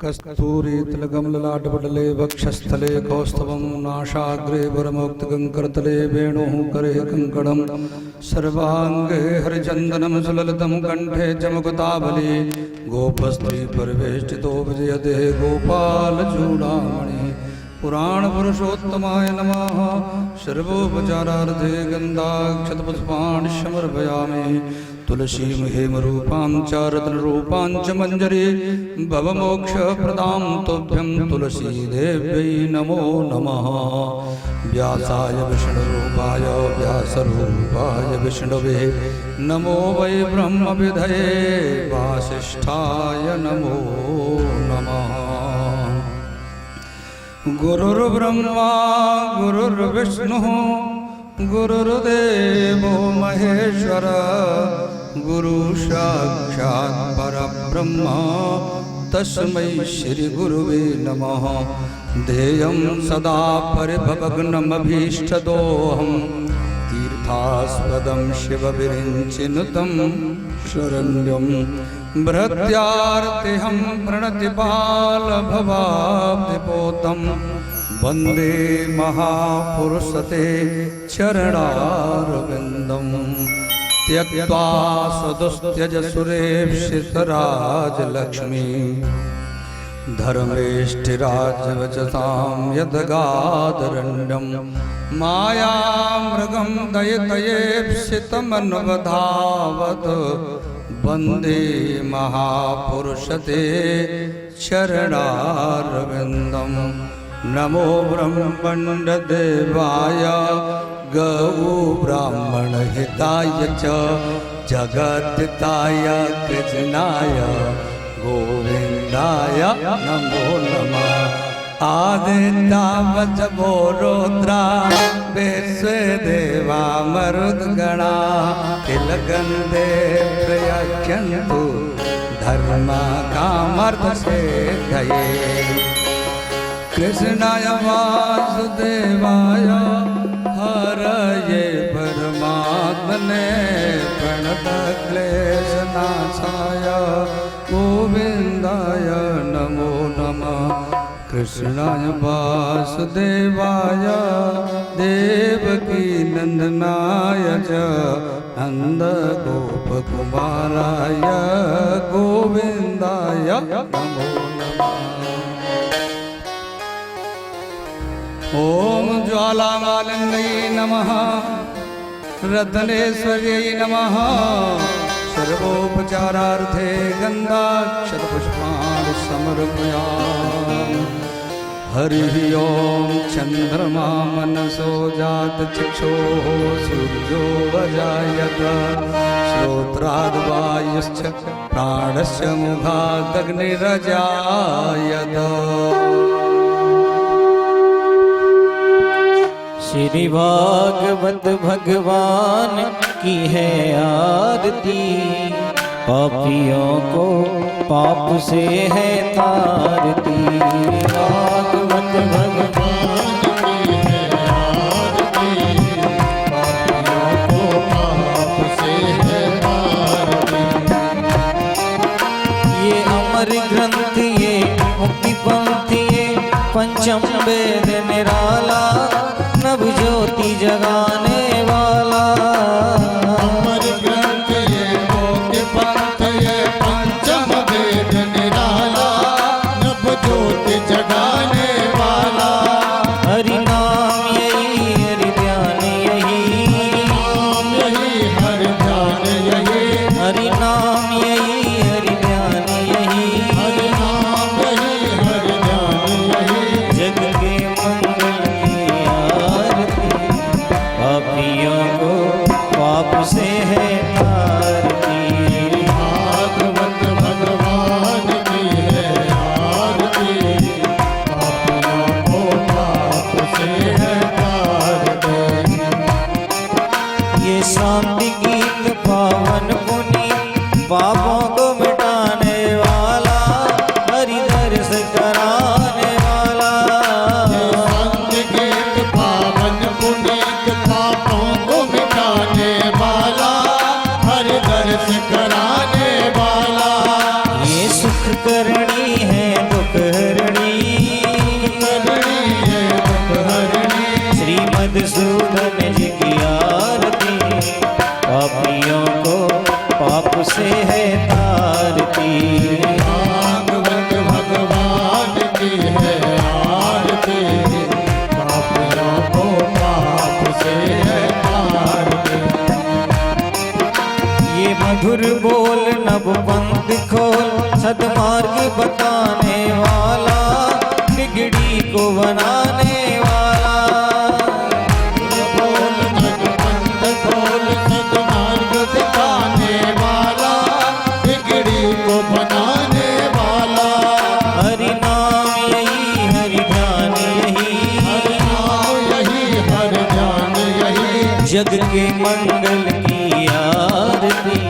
कस्तूरी तिलकम ललाटपटले वक्षस्थले कौस्तवं नाशाग्रे वरमोक्तकंकरतले वेणुः करे कंकणं सर्वांगे हरिचंदनं सुललितं कंठे च मुक्तावली गोपस्त्री परिवेष्टितो विजयते गोपालचूडामणि पुराण पुरुषोत्तमाय नमः। सर्वोपचारार्थे गन्धाक्षतपुष्पाणि समर्पयामि। तुलसी हेमरूपां च रत्नरूपां च मञ्जरी भवमोक्षप्रदां तुभ्यं तुलसी देव्यै नमो नमः। व्यासाय विष्णुरूपाय व्यासरूपाय विष्णवे नमो वै ब्रह्मविधये वासिष्ठाय नमो नमः। गुरुर्ब्रह्मा गुरुर्विष्णुः गुरुर्देवो महेश्वर गुरु साक्षात् परब्रह्म तस्मै श्री गुरुवे नमः। ध्येयं सदा परिभवग्नमभीष्टदोहं तीर्थास्पदं शिवविरिञ्चिनुतं शरण्यं भृत्यार्तिहं प्रणतिपालभवाब्धिपोतं वन्दे महापुरुषते चरणारविन्दं। त्यक्त्वा सदुस्त्यज सुरेप्सितराजलक्ष्मी धर्मेष्ठिराजवचसां यदगादरण्यं मायामृगं दयितयेप्सितमन्वधावत् वन्दे महापुरुषते चरणारविन्दं। नमो ब्रह्मण्डदेवाय गौ ब्राह्मणहिताय च जगद्धिताय कृष्णाय गोविन्दाय नमो नमः। आदित्यावचवो रुद्रा विश्वदेवा मरुद्गणा तिलगन्धे प्रयच्छन्तु धर्मकामर्थसिद्धये। कृष्णाय वासुदेवाय हरये परमात्मने प्रणतक्लेशनाशाय गोविन्दाय नमो नमः। कृष्णाय वासुदेवाय देवकी नन्दनाय च नन्दगोपकुमाराय गोविन्दाय नमो नमः। ॐ ज्वालामालिन्यै नमः रत्नेश्वर्यै नमः। सर्वोपचारार्थे गन्धाक्षतपुष्पाणि समर्पयामि। हरिः ॐ चन्द्रमा मनसो जातचक्षुः सूर्यो वजायत श्रोत्राद्वायुश्च प्राणस्य मुखादग्निरजायत। श्री भागवत भगवान की है आरती पापियों को पाप से है तारती। भागवत भगवान की है आरती पापियों को पाप से है तारती। ये अमर ग्रंथ ये मुक्ति पंथी ये पंचम वेद निराला नव ज्योति जगाने वाला। अमर ग्रंथ ये मुक्ति पंथ ये पंचम वेद निराला नव ज्योति जगाने वाला। हरि नाम यही हरि ध्यान यही नाम यही हरि ध्यान यही हरि नाम यही हरि ध्यान यही हरि नाम यही हरि ध्यान यही। जग के मंगल की आरती पापियों को पाप से है तारती। भागवत भगवान की है आरती पापियों को पाप से है तारती। ये शांति गीत पावन पुनि पापों को मिटाने वाला हरि दर्श कराने वाला। संत गीत पावन पुनीत पापों को मिटाने वाला हरि दर्श कराने वाला। ये सुख करनी है दुख से है तारती। भागवत भगवान की है आरती, पापियों को पाप से है तारती। ये मधुर बोल नव पंथ खोल, सदमार्ग बताने वाला, बिगड़ी को बनाने वाला। बोल जगवंत खोल, सद्मार्ग दिखाने वाला, बिगड़ी को बनाने वाला। हरि नाम यही हरि ध्यान यही, हर नाम यही हर ध्यान यही, जग के मंगल की आरती।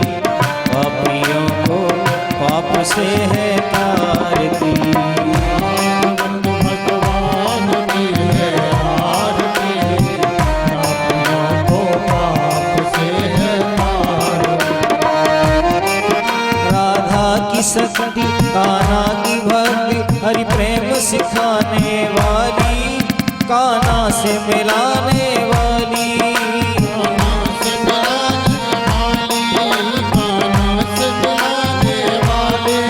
पापियों को पाप से है तारती। भगवान की है आरती, पापियों को पाप से है तारती। राधा की शक्ति कान्हा की भक्ति, हरि प्रेम सिखाने वाली, कान्हा से मिलाने वाली। कान्हा से मिलाने वाले,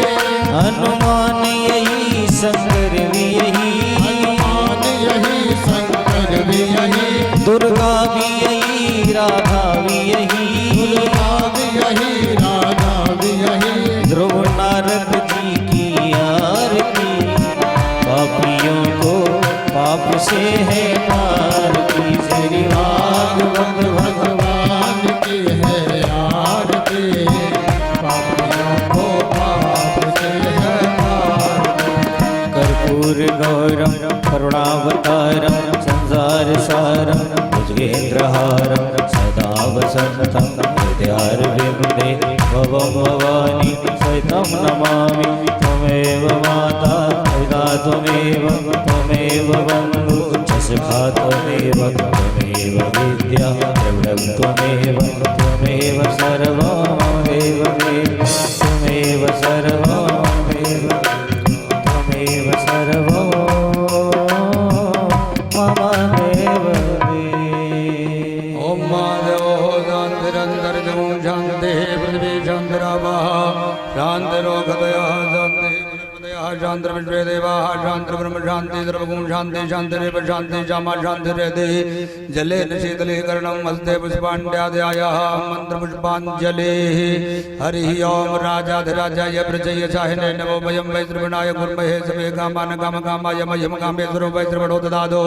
हनुमान यही शंकर भी यही, हनुमान यही शंकर भी यही, दुर्गा भी यही राधा भी यही, दुर्गा भी यही राधा भी यही। ध्रुव नारद जी की आरती। पापियों को पाप से है तारती। श्री भागवत भगवान की है आरती, पापियों को पाप से है तारती। कर्पूर गौरम करुणावतारम, संसार सारम भुजगेन्द्रहारम, सदा वसन्तं हृदयारविन्दे भवं भवानी सहितं नमामि। त्वमेव माता पिता त्वमेव, त्वमेव बन्धु च सखा त्वमेव, त्वमेव विद्या द्रविणं त्वमेव, त्वमेव सर्वं मम देव देव, त्वमेव सर्वं मम देव, त्वमेव सर्वं मम देव देव। ओम महादेवो शान्तिरन्तरिक्षं शान्तिः पृथिवी शान्तिरापः शान्तिरोगतयः शान्तिः शान्तिर्विश्वे देवाः शान्तिर्ब्रह्म शान्तिः सर्वगुण शान्तिः शान्तिरेव शान्तिः क्षमा शान्तिरेति। जलेन शीतलीकरणं हस्ते पुष्पाण्ड्यादयाः मन्त्रपुष्पाञ्जलिः। हरिः ओम राजाधिराजाय प्रजय शाहिने नमो वयं वैश्रवणाय कुर्महे समे कामान् कामकामाय मह्यं कामेश्वरो वैश्रवणो ददातु।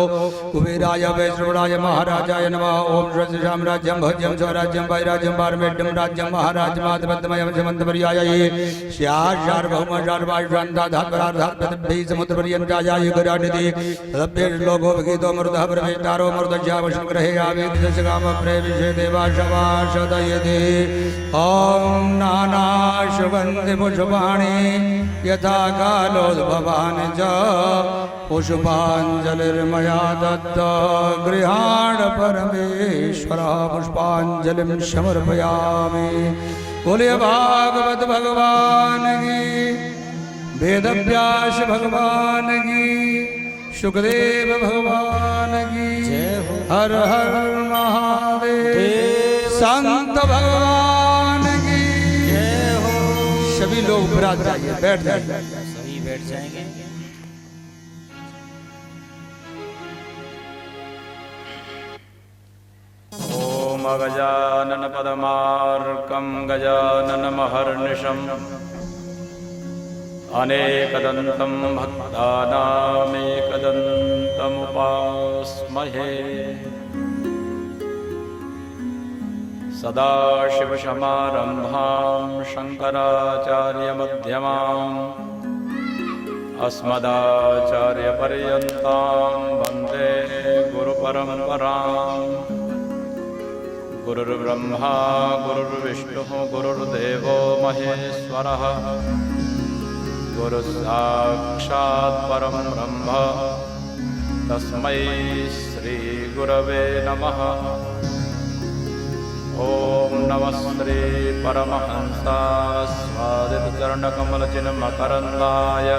कुबेराय वैश्रवणाय महाराजाय नमः। ओम स्वस्य साम्राज्यं भोज्यं स्वराज्यं वैराज्यं पारमेट्यं राज्यं महाराज्यमाधिपत्यमयं समन्तपर्यायै स्यात् सार्वभौम सर्वाश्वान्ताधात्परार्धात्पतिभिः समुद्रपर्यन्ताय गराडिति तदभ्येष लोको विगीतो मरुतः प्रवेष्टारो मरुतज्यावशं ग्रहे आवेदिदशकामप्रेविषे देवाशवाशदयति। ॐ नानाशुगन्धि पुष्पाणि यथा कालोद्भवानि च पुष्पाञ्जलिर्मया दत्त गृहाण परमेश्वरः पुष्पाञ्जलिं समर्पयामि। बोले भागवत भगवान की, वेदव्यास भगवान की, सुखदेव भगवान की, हर हर महादेव। संत भगवान की सभी लोग विराज जाइए, बैठ जाइए। सभी बैठ जाएंगे। ओम गजानन पदमार्कं गजाननमहर्निशम् अनेकदन्तं भक्तानामेकदन्तमुपास्महे। सदाशिवसमारम्भां शङ्कराचार्यमध्यमाम् अस्मदाचार्यपर्यन्तां वन्दे गुरुपरम्पराम्। गुरुर्ब्रह्मा गुरुर्विष्णुः गुरुर्देवो महेश्वरः, गुरुसाक्षात् परं ब्रह्म तस्मै श्रीगुरवे नमः। ॐ नमः श्री परमहंसास्वादितचरणकमलचिन्मकरन्दाय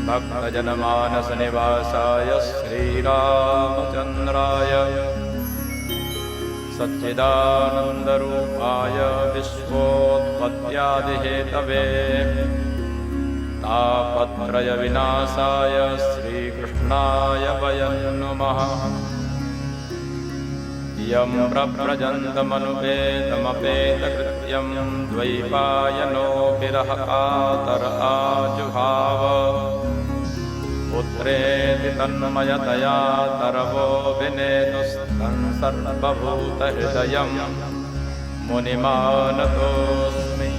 भक्तजनमानसनिवासाय श्रीरामचन्द्राय सच्चिदानन्दरूपाय विश्वोत्पत्यादिहेतवे उत्पत्त्यादिहेतवे तापत्रयविनाशाय श्रीकृष्णाय वयं नुमः। यं प्रव्रजन्तमनुपेतमपेतकृत्यं द्वैपायनो विरह कातर आजुहाव। पुत्रेति तन्मयतया तरवो विनेतुस्तं सर्वभूतहृदयं मुनिमानतोऽस्मि।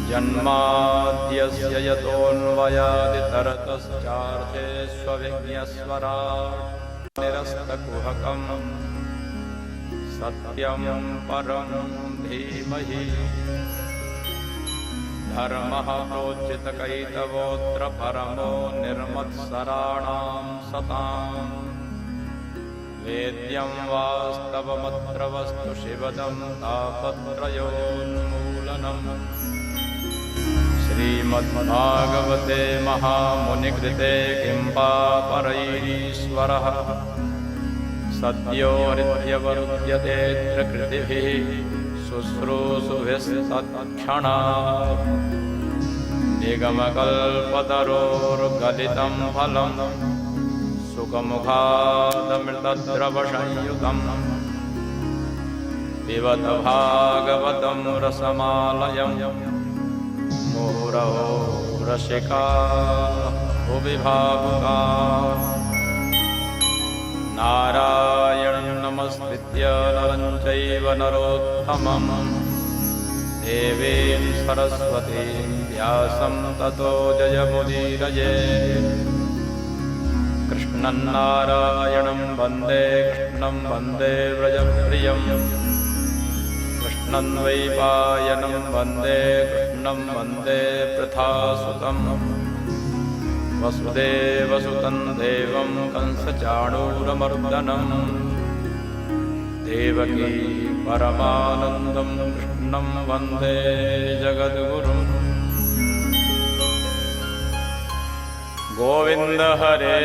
जन्माद्यस्य यतोऽन्वयादितरतश्चार्थेष्वविज्ञस्वराट् निरस्तकुहकं सत्यं परं धीमहि। धर्मः प्रोच्चितकैतवोऽत्र परमो निर्मत्सराणां सताम्। वेद्यं वास्तवमत्र वस्तु शिवदं तापत्रयोन्मूलनम्। श्रीमद्भागवते महामुनिकृते किं पापरैरीश्वरः सद्यो हृद्यवरुध्यतेऽत्र कृतिभिः शुश्रूषुभिस्तत्क्षणात्। निगमकल्पतरोर्गलितं फलं सुखमुखादमृतद्रवसंयुतं पिबत भागवतं रसमालयं मुहुरहो रसिका भुवि भावुकाः। नारायणं नमस्कृत्य नरं चैव नरोत्तमं देवीं सरस्वतीं व्यासं ततो जयमुदीरयेत्। कृष्णं नारायणं वन्दे कृष्णं वन्दे व्रजप्रियं। कृष्णं द्वैपायनं वन्दे कृष्णं वन्दे पृथासुतं। वसुदेवसुतं देवं कंसचाणूरमर्दनं देवकी परमानन्दं कृष्णं वन्दे जगद्गुरुम्। गोविन्द हरे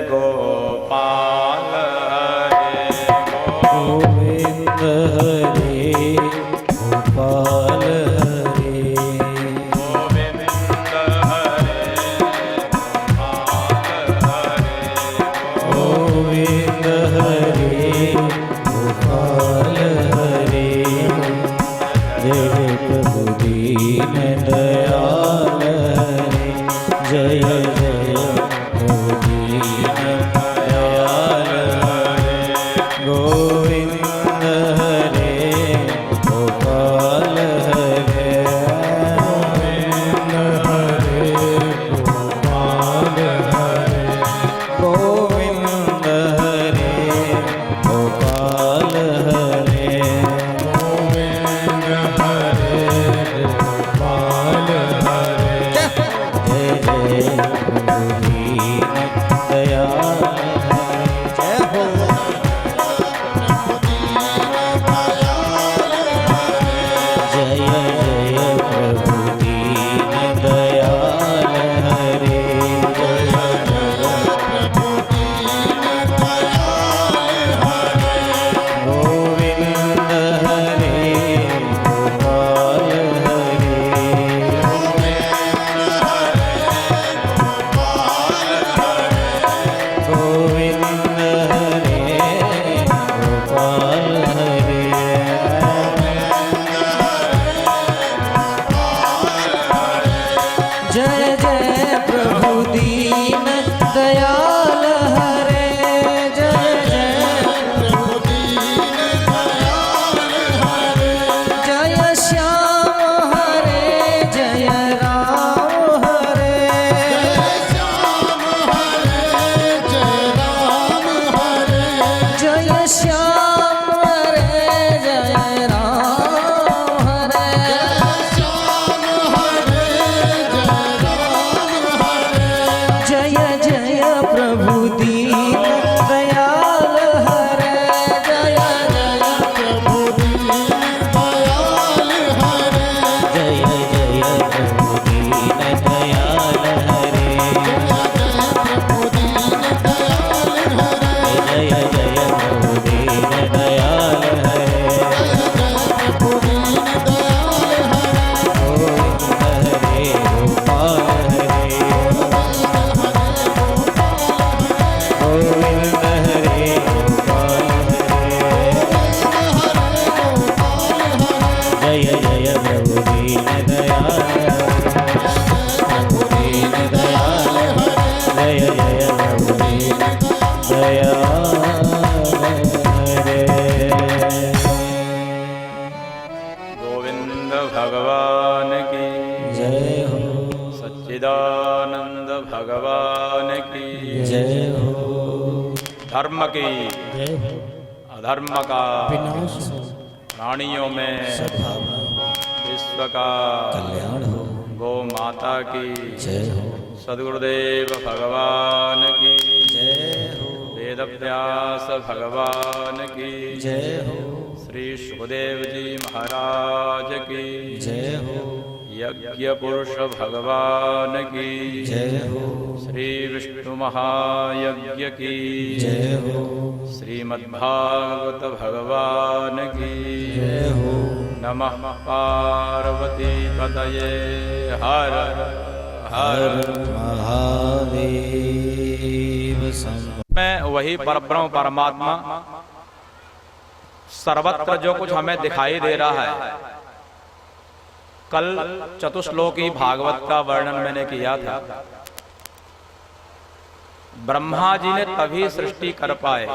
गोपाल हरे गोविन्द हरे गोपाल हरे। गोविन्द हरे गोपाल हरे। जय प्रभु दीन दयाल हरे। जय जय प्रभु दीन दयाल हरे। गोविन्द हरे गोपाल हरे। गोविन्द हरे गोपाल हरे। गोविन्द हरे गोपाल हरे। गोविन्द हरे गोपाल हरे। जय जय प्रभु दीन दयाल हरे। जय हो। जय जय प्रभु दीन दयाल हरे। जय जय प्रभु दीन दयाल हरे। गोविन्द हरे गोपाल हरे। गोविन्द हरे गोपाल हरे। दीन दयाल प्रभु दीन दयाल जय जय प्रभु दीन दयाल रे। गोविंद भगवान की जय हो सच्चिदानंद भगवान की जय हो धर्म की जय हो अधर्म का विनाश हो प्राणियों में सद्भावना विश्व का कल्याण हो गौ माता की जय हो सद्गुरुदेव भगवान की जय हो वेद व्यास भगवान की जय हो श्री सुखदेव जी महाराज की जय हो यज्ञ पुरुष भगवान की जय हो श्री विष्णु महायज्ञ की जय हो श्रीमद्भागवत भगवान की जय हो नमः पार्वती पतये हर हर हर महादेव शंभो। मैं वही परब्रह्म परमात्मा सर्वत्र जो कुछ हमें दिखाई दे रहा है। कल चतुश्लोकी भागवत का वर्णन मैंने किया था। ब्रह्मा जी ने तभी सृष्टि कर पाए,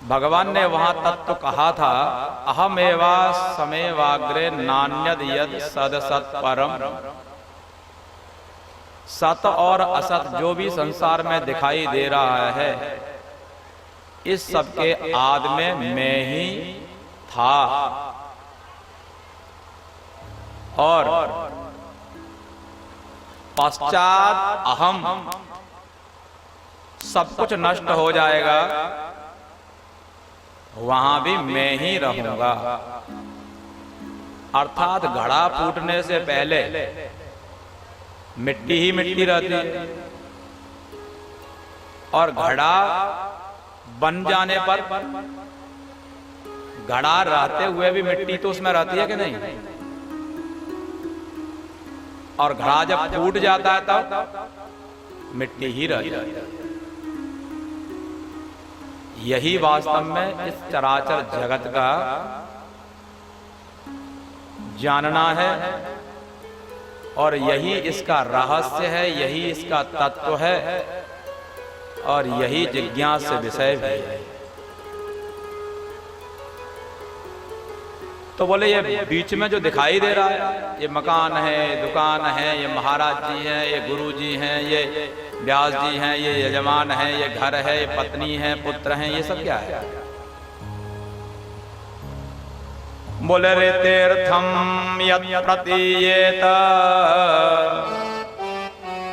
भगवान ने वहां तत्व कहा था, अहमेवा समेवाग्रे नान्यद यद सद सत परम। सत और असत जो भी संसार में दिखाई दे रहा है, इस सब के आदि में मैं ही था और पश्चात अहम। सब कुछ नष्ट हो जाएगा, वहां भी मैं ही रहूंगा। अर्थात घड़ा फूटने से पहले मिट्टी ही मिट्टी रहती है और घड़ा बन जाने पर घड़ा रहते हुए भी मिट्टी तो उसमें रहती है कि नहीं? और घड़ा जब फूट जाता है तब मिट्टी ही रह जाती है। यही वास्तव में इस चराचर जगत का जानना है और यही इसका रहस्य है, यही इसका तत्व है और यही जिज्ञासा विषय भी है। तो बोले ये बीच में जो दिखाई दे रहा है, ये मकान है, दुकान है, ये महाराज जी हैं, ये गुरु जी हैं, ये व्यास जी हैं, ये यजमान है, ये घर है, ये पत्नी है, पुत्र हैं, ये सब क्या है? बोले रे तीर्थम यत् प्रतीयेत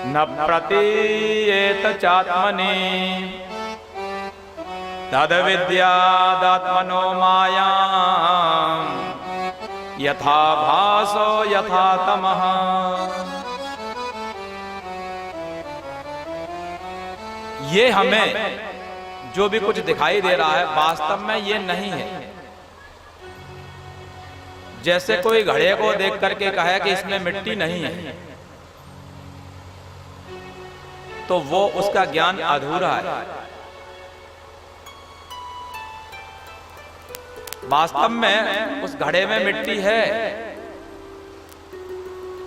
न प्रतीयेत चात्मनि तद विद्यादात्मनो माया यथा भासो यथा तमः। ये हमें जो भी कुछ दिखाई दे रहा है वास्तव में ये नहीं है। जैसे कोई घड़े को देख करके कहे कि इसमें मिट्टी नहीं है, तो वो उसका ज्ञान अधूरा है। वास्तव में उस घड़े में मिट्टी है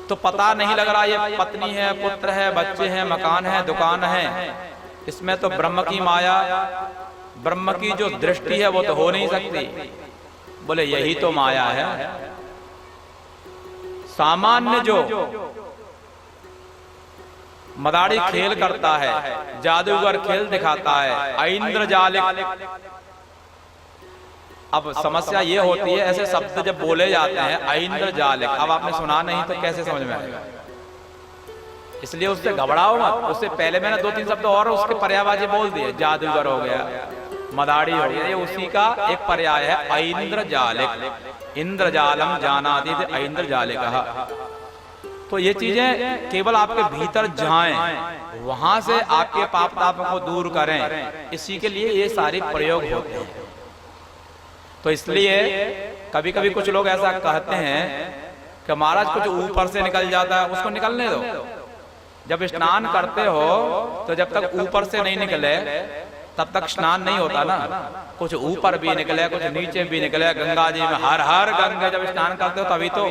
तो पता नहीं लग रहा, ये पत्नी है, पुत्र है, बच्चे हैं, मकान है, दुकान है। इसमें तो ब्रह्म की माया, ब्रह्म की जो दृष्टि है वो तो हो नहीं सकती। बोले यही तो माया है। सामान्य जो मदारी खेल करता है, जादूगर खेल दिखाता है, ऐन्द्रजालिक। अब समस्या ये होती है, ऐसे शब्द जब बोले जाते हैं ऐन्द्रजालिक, अब आपने सुना नहीं तो कैसे समझ में आएगा? इसलिए उससे घबराओ मत। उससे पहले मैंने 2-3 शब्द और उसके पर्यायवाची बोल दिए। जादूगर हो गया, मदारी हो गया, ये उसी का एक पर्याय है ऐन्द्रजालिक। इंद्रजालम जानाति ऐन्द्रजालिकः। तो ये चीजें केवल आपके भीतर जाएं, वहां से आपके पाप तापों को दूर करें, इसी के लिए ये सारे प्रयोग होते हैं। तो इसलिए कभी कभी कुछ लोग ऐसा कहते हैं कि महाराज कुछ ऊपर से निकल जाता है, उसको निकलने दो। जब स्नान करते हो तो जब तक ऊपर से नहीं निकले तब तक स्नान नहीं होता ना, कुछ ऊपर भी निकले कुछ नीचे भी निकले। गंगा जी में हर हर गंगे जब स्नान करते हो तभी तो,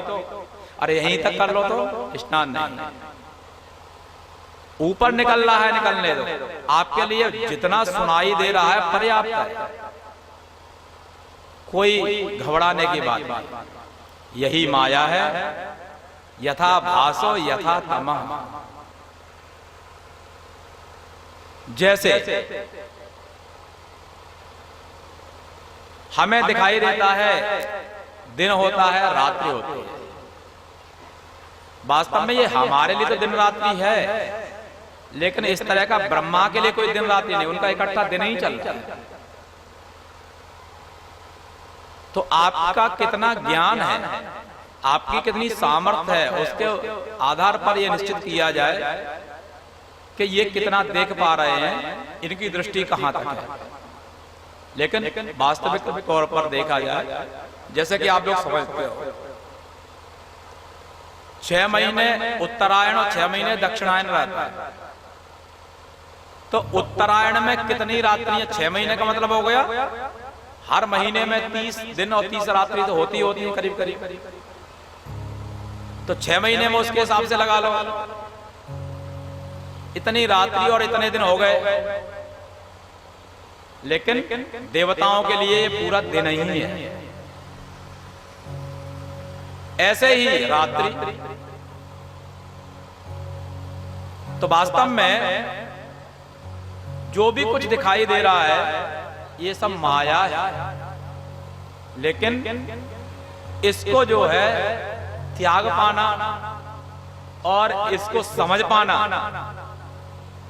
अरे यहीं तक कर लो तो स्नान नहीं। ऊपर निकल रहा है निकलने दो, आपके लिए जितना सुनाई दे रहा है पर्याप्त है, कोई घबराने की बात नहीं। यही माया है, यथा भासो यथा तमः। जैसे हमें दिखाई देता है दिन होता है रात्रि होती है, वास्तव में ये हमारे लिए तो दिन रात्रि है, लेकिन इस तरह का ब्रह्मा के लिए कोई दिन रात्रि नहीं, उनका इकट्ठा दिन ही चल रहा है। तो आपका कितना ज्ञान है, आपकी कितनी सामर्थ्य है, उसके आधार पर यह निश्चित किया जाए कि ये कितना देख पा रहे हैं, इनकी दृष्टि कहां तक है। लेकिन वास्तविक तौर पर देखा जाए, जैसे कि आप लोग समझते हो 6 महीने उत्तरायण और 6 महीने दक्षिणायन रहता है, तो उत्तरायण में कितनी रात्रियां, 6 महीने का मतलब हो गया हर महीने में 30 दिन और 30 रात्रि तो होती है करीब करीब। तो 6 महीने में उसके हिसाब से लगा लो, इतनी रात्रि और इतने दिन हो गए। लेकिन देवताओं के लिए ये पूरा दिन ही है। ऐसे ही रात्रि, तो वास्तव में जो भी कुछ दिखाई दे रहा है ये सब माया है, लेकिन इसको जो है त्याग पाना और इसको समझ पाना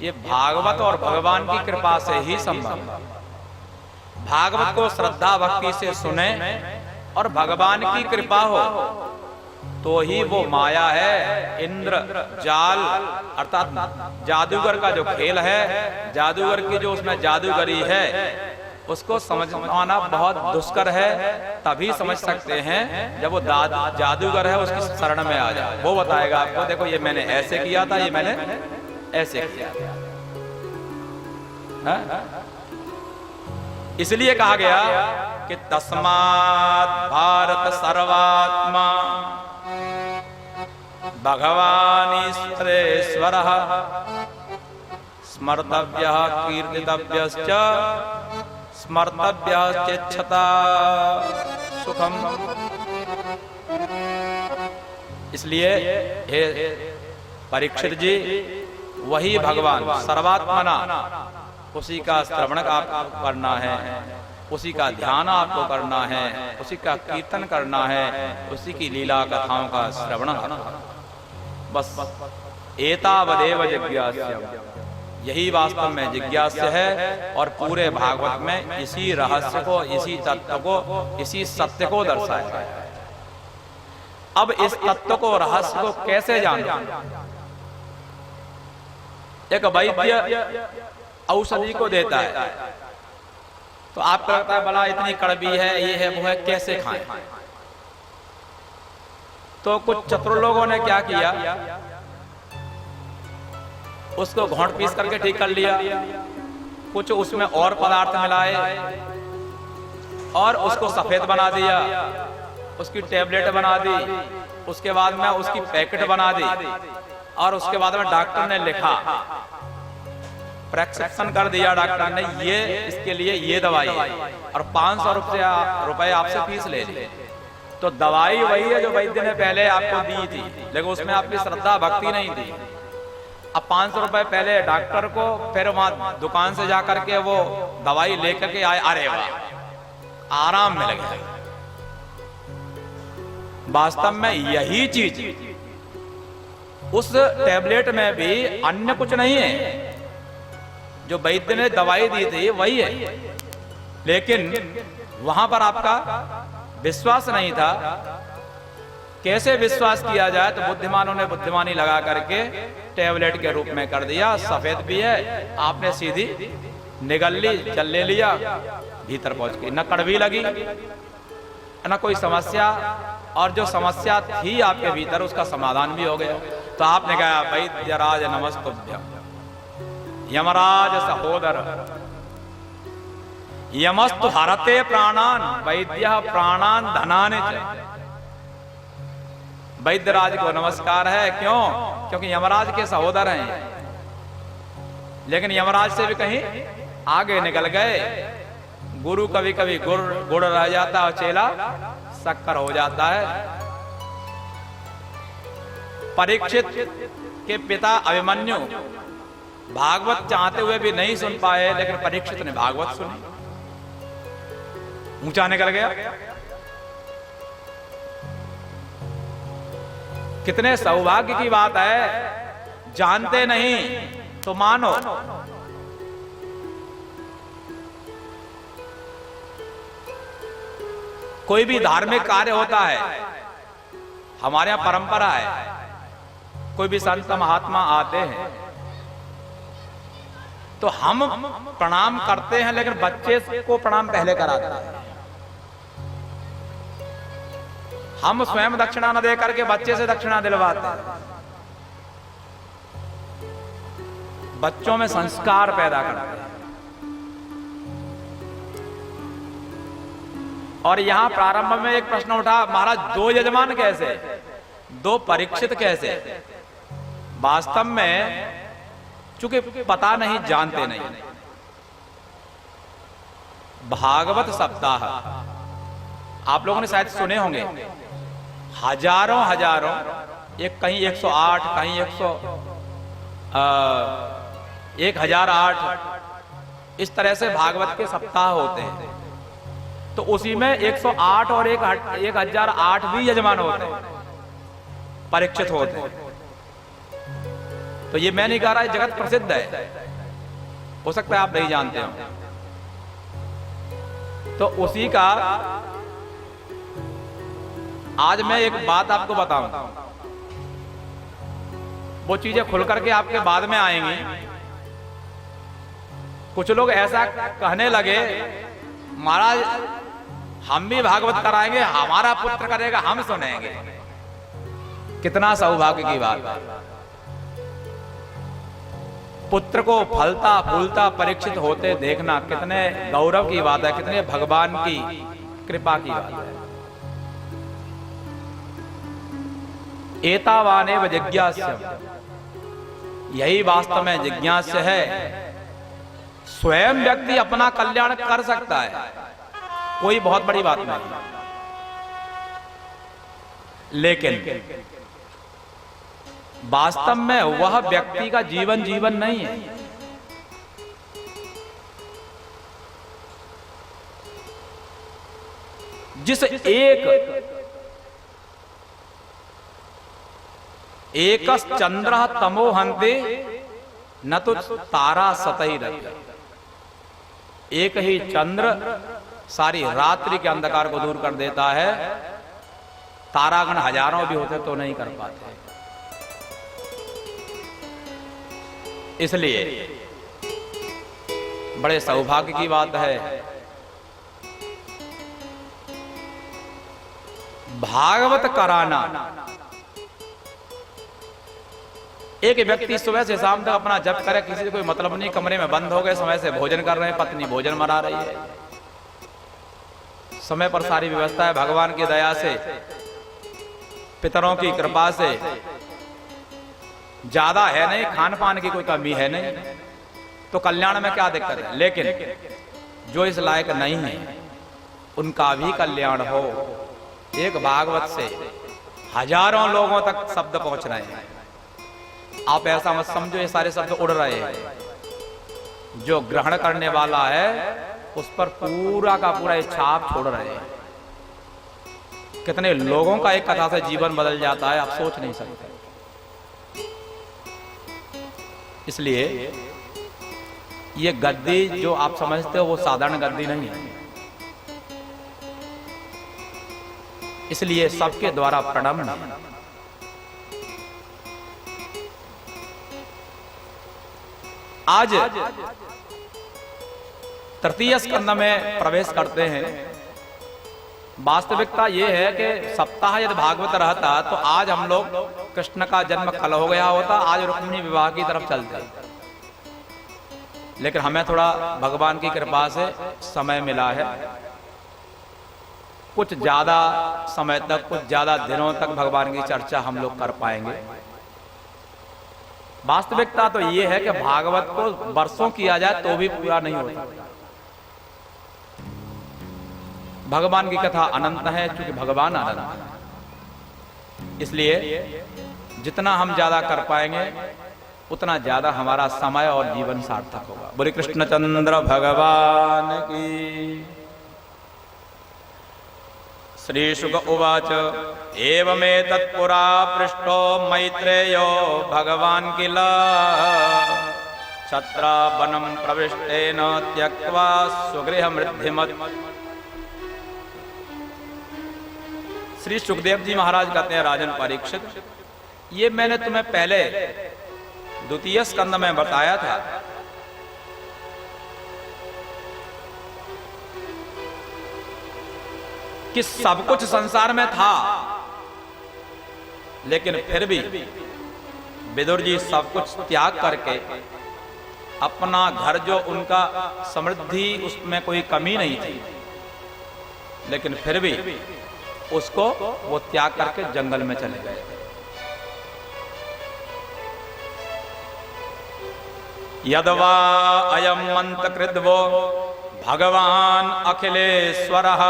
ये भागवत और भगवान की कृपा से ही संभव है। भागवत को श्रद्धा भक्ति से सुने और भगवान की कृपा हो तो ही वो माया है, इंद्र जाल अर्थात जादूगर का जो खेल है, जादूगर की जो उसमें जादूगरी है, उसको समझ पाना बहुत दुष्कर है। तभी समझ सकते हैं जब वो जादूगर है उसकी शरण में आ जाए, वो बताएगा आपको देखो ये मैंने ऐसे किया था, ये मैंने ऐसे किया था। इसलिए कहा गया कि तस्मात् भारत सर्वात्मा भगवान ईश्वरेश्वरः स्मर्तव्यः कीर्तितव्यश्च स्मर्तव्यश्चेच्छता सुखम। इसलिए हे परीक्षित जी, वही भगवान सर्वात्मना, उसी का श्रवण आपको करना है, उसी का ध्यान आपको करना है, उसी का कीर्तन करना है, उसी की लीला कथाओं का श्रवण करना। बस एतावदेव जिज्ञास्य, यही वास्तव में जिज्ञास्य है। और पूरे भागवत में इसी रहस्य को, इसी तत्व को, इसी सत्य को दर्शाया है। अब इस तत्व को, रहस्य को कैसे जाना? एक वैद्य औषधि को देता है तो आपको लगता है भला इतनी कड़वी है, ये है वो है, कैसे खाएं? तो कुछ चतुर लोगों ने क्या किया, उसको घोंट पीस करके ठीक कर लिया, कुछ उसमें और पदार्थ मिलाए और उसको सफेद बना दिया, उसकी टेबलेट बना दी, उसके बाद में उसकी पैकेट बना दी और उसके बाद में डॉक्टर ने लिखा, प्रेस्क्रिप्शन कर दिया डॉक्टर ने, ये इसके लिए ये दवाई है और 500 रुपए आपसे फीस ले ली। तो दवाई वही है जो वैद्य ने पहले आपको दी थी, लेकिन उसमें आपकी श्रद्धा भक्ति नहीं थी। अब 500 रुपए पहले डॉक्टर को, फिर वहां दुकान से जाकर के वो दवाई लेकर के आए, अरे वाह आराम मिल गया। वास्तव में यही चीज उस टेबलेट में भी अन्य कुछ नहीं है, जो वैद्य ने दवाई दी थी वही है, लेकिन वहां पर आपका विश्वास नहीं था। कैसे विश्वास किया जाए? तो बुद्धिमानों ने बुद्धिमानी लगा करके टेबलेट के रूप में कर दिया, सफेद भी है, आपने सीधी निगल ली, चल ले लिया, भीतर पहुंच गई, न कड़वी लगी न कोई समस्या, और जो समस्या थी आपके भीतर उसका समाधान भी हो गया। तो आपने कहा वैद्यराज नमस्तुभ्यं, यमराज सहोदर, यमस्तु हरते प्राणान वैद्य प्राणान धनाने च। वैद्यराज को नमस्कार है, क्यों? क्योंकि यमराज के सहोदर हैं, लेकिन यमराज से भी कहीं आगे निकल गए। गुरु कभी कभी गुड़ रह जाता है और चेला शक्कर हो जाता है। परीक्षित के पिता अभिमन्यु भागवत चाहते हुए भी नहीं सुन पाए, लेकिन परीक्षित ने भागवत सुनी, ऊंचा निकल गया। कितने सौभाग्य की बात है। जानते नहीं तो मानो। कोई भी धार्मिक कार्य होता है, हमारे यहां परंपरा है, कोई भी संत महात्मा आते हैं तो हम प्रणाम करते हैं, लेकिन बच्चे को प्रणाम पहले कराते हैं। हम स्वयं दक्षिणा न दे करके बच्चे से दक्षिणा दिलवाते हैं। बच्चों में संस्कार पैदा करते हैं। और यहां प्रारंभ में एक प्रश्न उठा, महाराज दो यजमान कैसे, दो परीक्षित कैसे? वास्तव में चूंकि पता नहीं, जानते नहीं। भागवत सप्ताह आप लोगों ने शायद सुने होंगे, हजारों हजारों, एक कहीं 108, कहीं 1008, इस तरह से भागवत के सप्ताह होते हैं। तो उसी में 108 और 1008 भी यजमान होते हैं, परीक्षित होते हैं। तो ये मैं नहीं कह रहा, जगत प्रसिद्ध है, हो सकता है आप नहीं जानते हो। तो उसी का आज मैं एक बात आपको बताऊंगा, वो चीजें खुल करके आपके बाद में आएंगी। कुछ लोग ऐसा कहने लगे, महाराज हम भी भागवत कराएंगे, हमारा पुत्र करेगा, हम सुनेंगे। कितना सौभाग्य की बात है। पुत्र को फलता फूलता परीक्षित होते देखना कितने गौरव की बात है, कितने भगवान की कृपा की बात है। एतावानेव जिज्ञास्य, यही वास्तव में जिज्ञास्य है। स्वयं व्यक्ति अपना कल्याण कर सकता है, कोई बहुत बड़ी बात नहीं, लेकिन वास्तव में वह व्यक्ति का जीवन नहीं है। जिस एकस चंद्र तमो हंते न तो तारा सतही रहते। एक ही चंद्र सारी रात्रि के अंधकार को दूर कर देता है, तारागण हजारों भी होते तो नहीं कर पाते। इसलिए बड़े सौभाग्य की बात है, भागवत कराना। एक व्यक्ति सुबह से शाम तक अपना जप करे, किसी से कोई मतलब नहीं, कमरे में बंद हो गए, समय से भोजन कर रहे हैं, पत्नी भोजन मना रही है, समय पर सारी व्यवस्था है, भगवान की दया से, पितरों की कृपा से ज्यादा है नहीं, खान पान की कोई कमी है नहीं, तो कल्याण में क्या दिक्कत है। लेकिन जो इस लायक नहीं है उनका भी कल्याण हो। एक भागवत से हजारों लोगों तक शब्द पहुंच रहे हैं। आप ऐसा मत समझो ये सारे शब्द उड़ रहे हैं। जो ग्रहण करने वाला है उस पर पूरा का पूरा ये छाप छोड़ रहे हैं। कितने लोगों का एक कथा से जीवन बदल जाता है, आप सोच नहीं सकते। इसलिए ये गद्दी जो आप समझते हो वो साधारण गद्दी नहीं है। इसलिए सबके द्वारा प्रणम्य। आज तृतीय स्कंद में प्रवेश करते हैं। वास्तविकता यह है कि सप्ताह यदि भागवत रहता तो आज हम लोग कृष्ण का जन्म कल हो गया होता, आज रुक्मिणी विवाह की तरफ चलते। लेकिन हमें थोड़ा भगवान की कृपा से समय मिला है, कुछ ज्यादा समय तक, कुछ ज्यादा दिनों तक भगवान की चर्चा हम लोग कर पाएंगे। वास्तविकता तो ये है कि भागवत को वर्षों किया जाए तो भी पूरा नहीं होता। भगवान की कथा अनंत है, क्योंकि भगवान अनंत है। इसलिए जितना हम ज्यादा कर पाएंगे उतना ज्यादा हमारा समय और जीवन सार्थक होगा। बोले कृष्णचंद्र भगवान की। श्री शुक उवाच एवमेतत्पुरा पृष्ठो मैत्रेयो भगवान किल छत्रावनं प्रविष्टेन त्यक्त्वा स्वगृहमृद्धिमत्। श्री सुखदेव जी महाराज कहते हैं, राजन परीक्षित, ये मैंने तुम्हें पहले द्वितीय स्कंद में बताया था कि सब कुछ संसार में था, लेकिन फिर भी विदुर जी सब कुछ त्याग करके अपना घर, जो उनका समृद्धि उसमें कोई कमी नहीं थी, लेकिन फिर भी उसको वो त्याग करके जंगल में चले गए। यदवा अयम मंत्रकृद्वो भगवान अखिलेश्वरः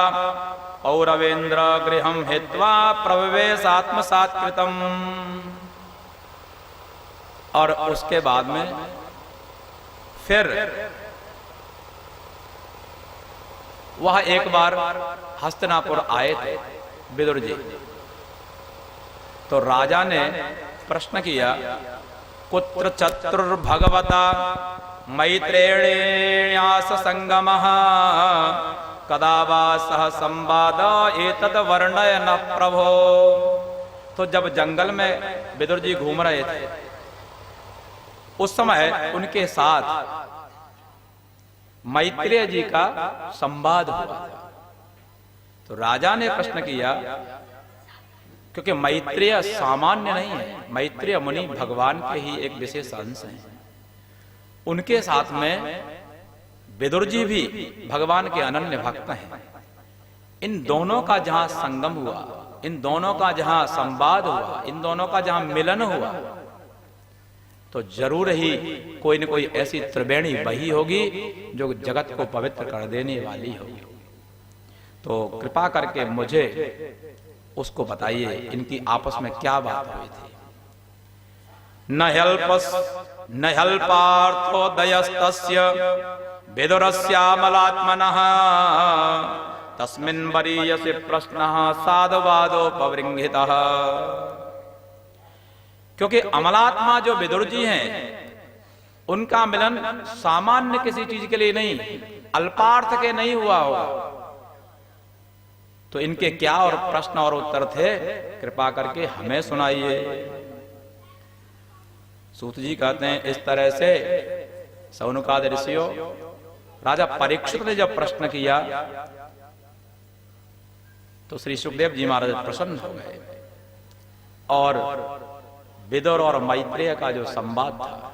पौरवेन्द्र गृहं हित्वा प्रवेश आत्मसात्कृतम। और उसके बाद में फिर वह एक बार हस्तिनापुर आए थे विदुर जी। तो राजा ने प्रश्न किया, कुत्र चतुर्भगवता मैत्रेण्यास संगमः कदा वा सह संवाद एतद वर्णय न प्रभो। तो जब जंगल में विदुर जी घूम रहे थे, उस समय उनके साथ मैत्रेय जी का संवाद हुआ। तो राजा ने प्रश्न किया, क्योंकि मैत्रेय सामान्य नहीं है, मैत्रेय मुनि भगवान के ही एक विशेष अंश हैं। उनके साथ में विदुर जी भी भगवान के अनन्य भक्त हैं। इन दोनों का जहां संगम हुआ, इन दोनों का जहां संवाद हुआ, इन दोनों का जहां मिलन हुआ, तो जरूर ही कोई न कोई ऐसी त्रिवेणी बही होगी जो जगत को पवित्र कर देने वाली होगी। तो कृपा करके मुझे उसको बताइए, इनकी आपस में क्या बात हुई थी। न ह्यल्पार्थोदयस्तस्य विदुरस्यामलात्मनः तस्मिन् वरीयसे प्रश्नः साधुवादोपवृंहितः। क्योंकि अमलात्मा जो विदुर जी हैं, उनका मिलन सामान्य किसी चीज के लिए नहीं, अल्पार्थ के नहीं हुआ होगा। तो इनके क्या और प्रश्न और उत्तर थे, कृपा करके हमें सुनाइए। सूत जी कहते हैं, इस तरह से सौनकादि ऋषियों, राजा परीक्षित ने जब प्रश्न किया तो श्री सुखदेव जी महाराज प्रसन्न हो गए। और विदुर और मैत्रेय का जो संवाद था,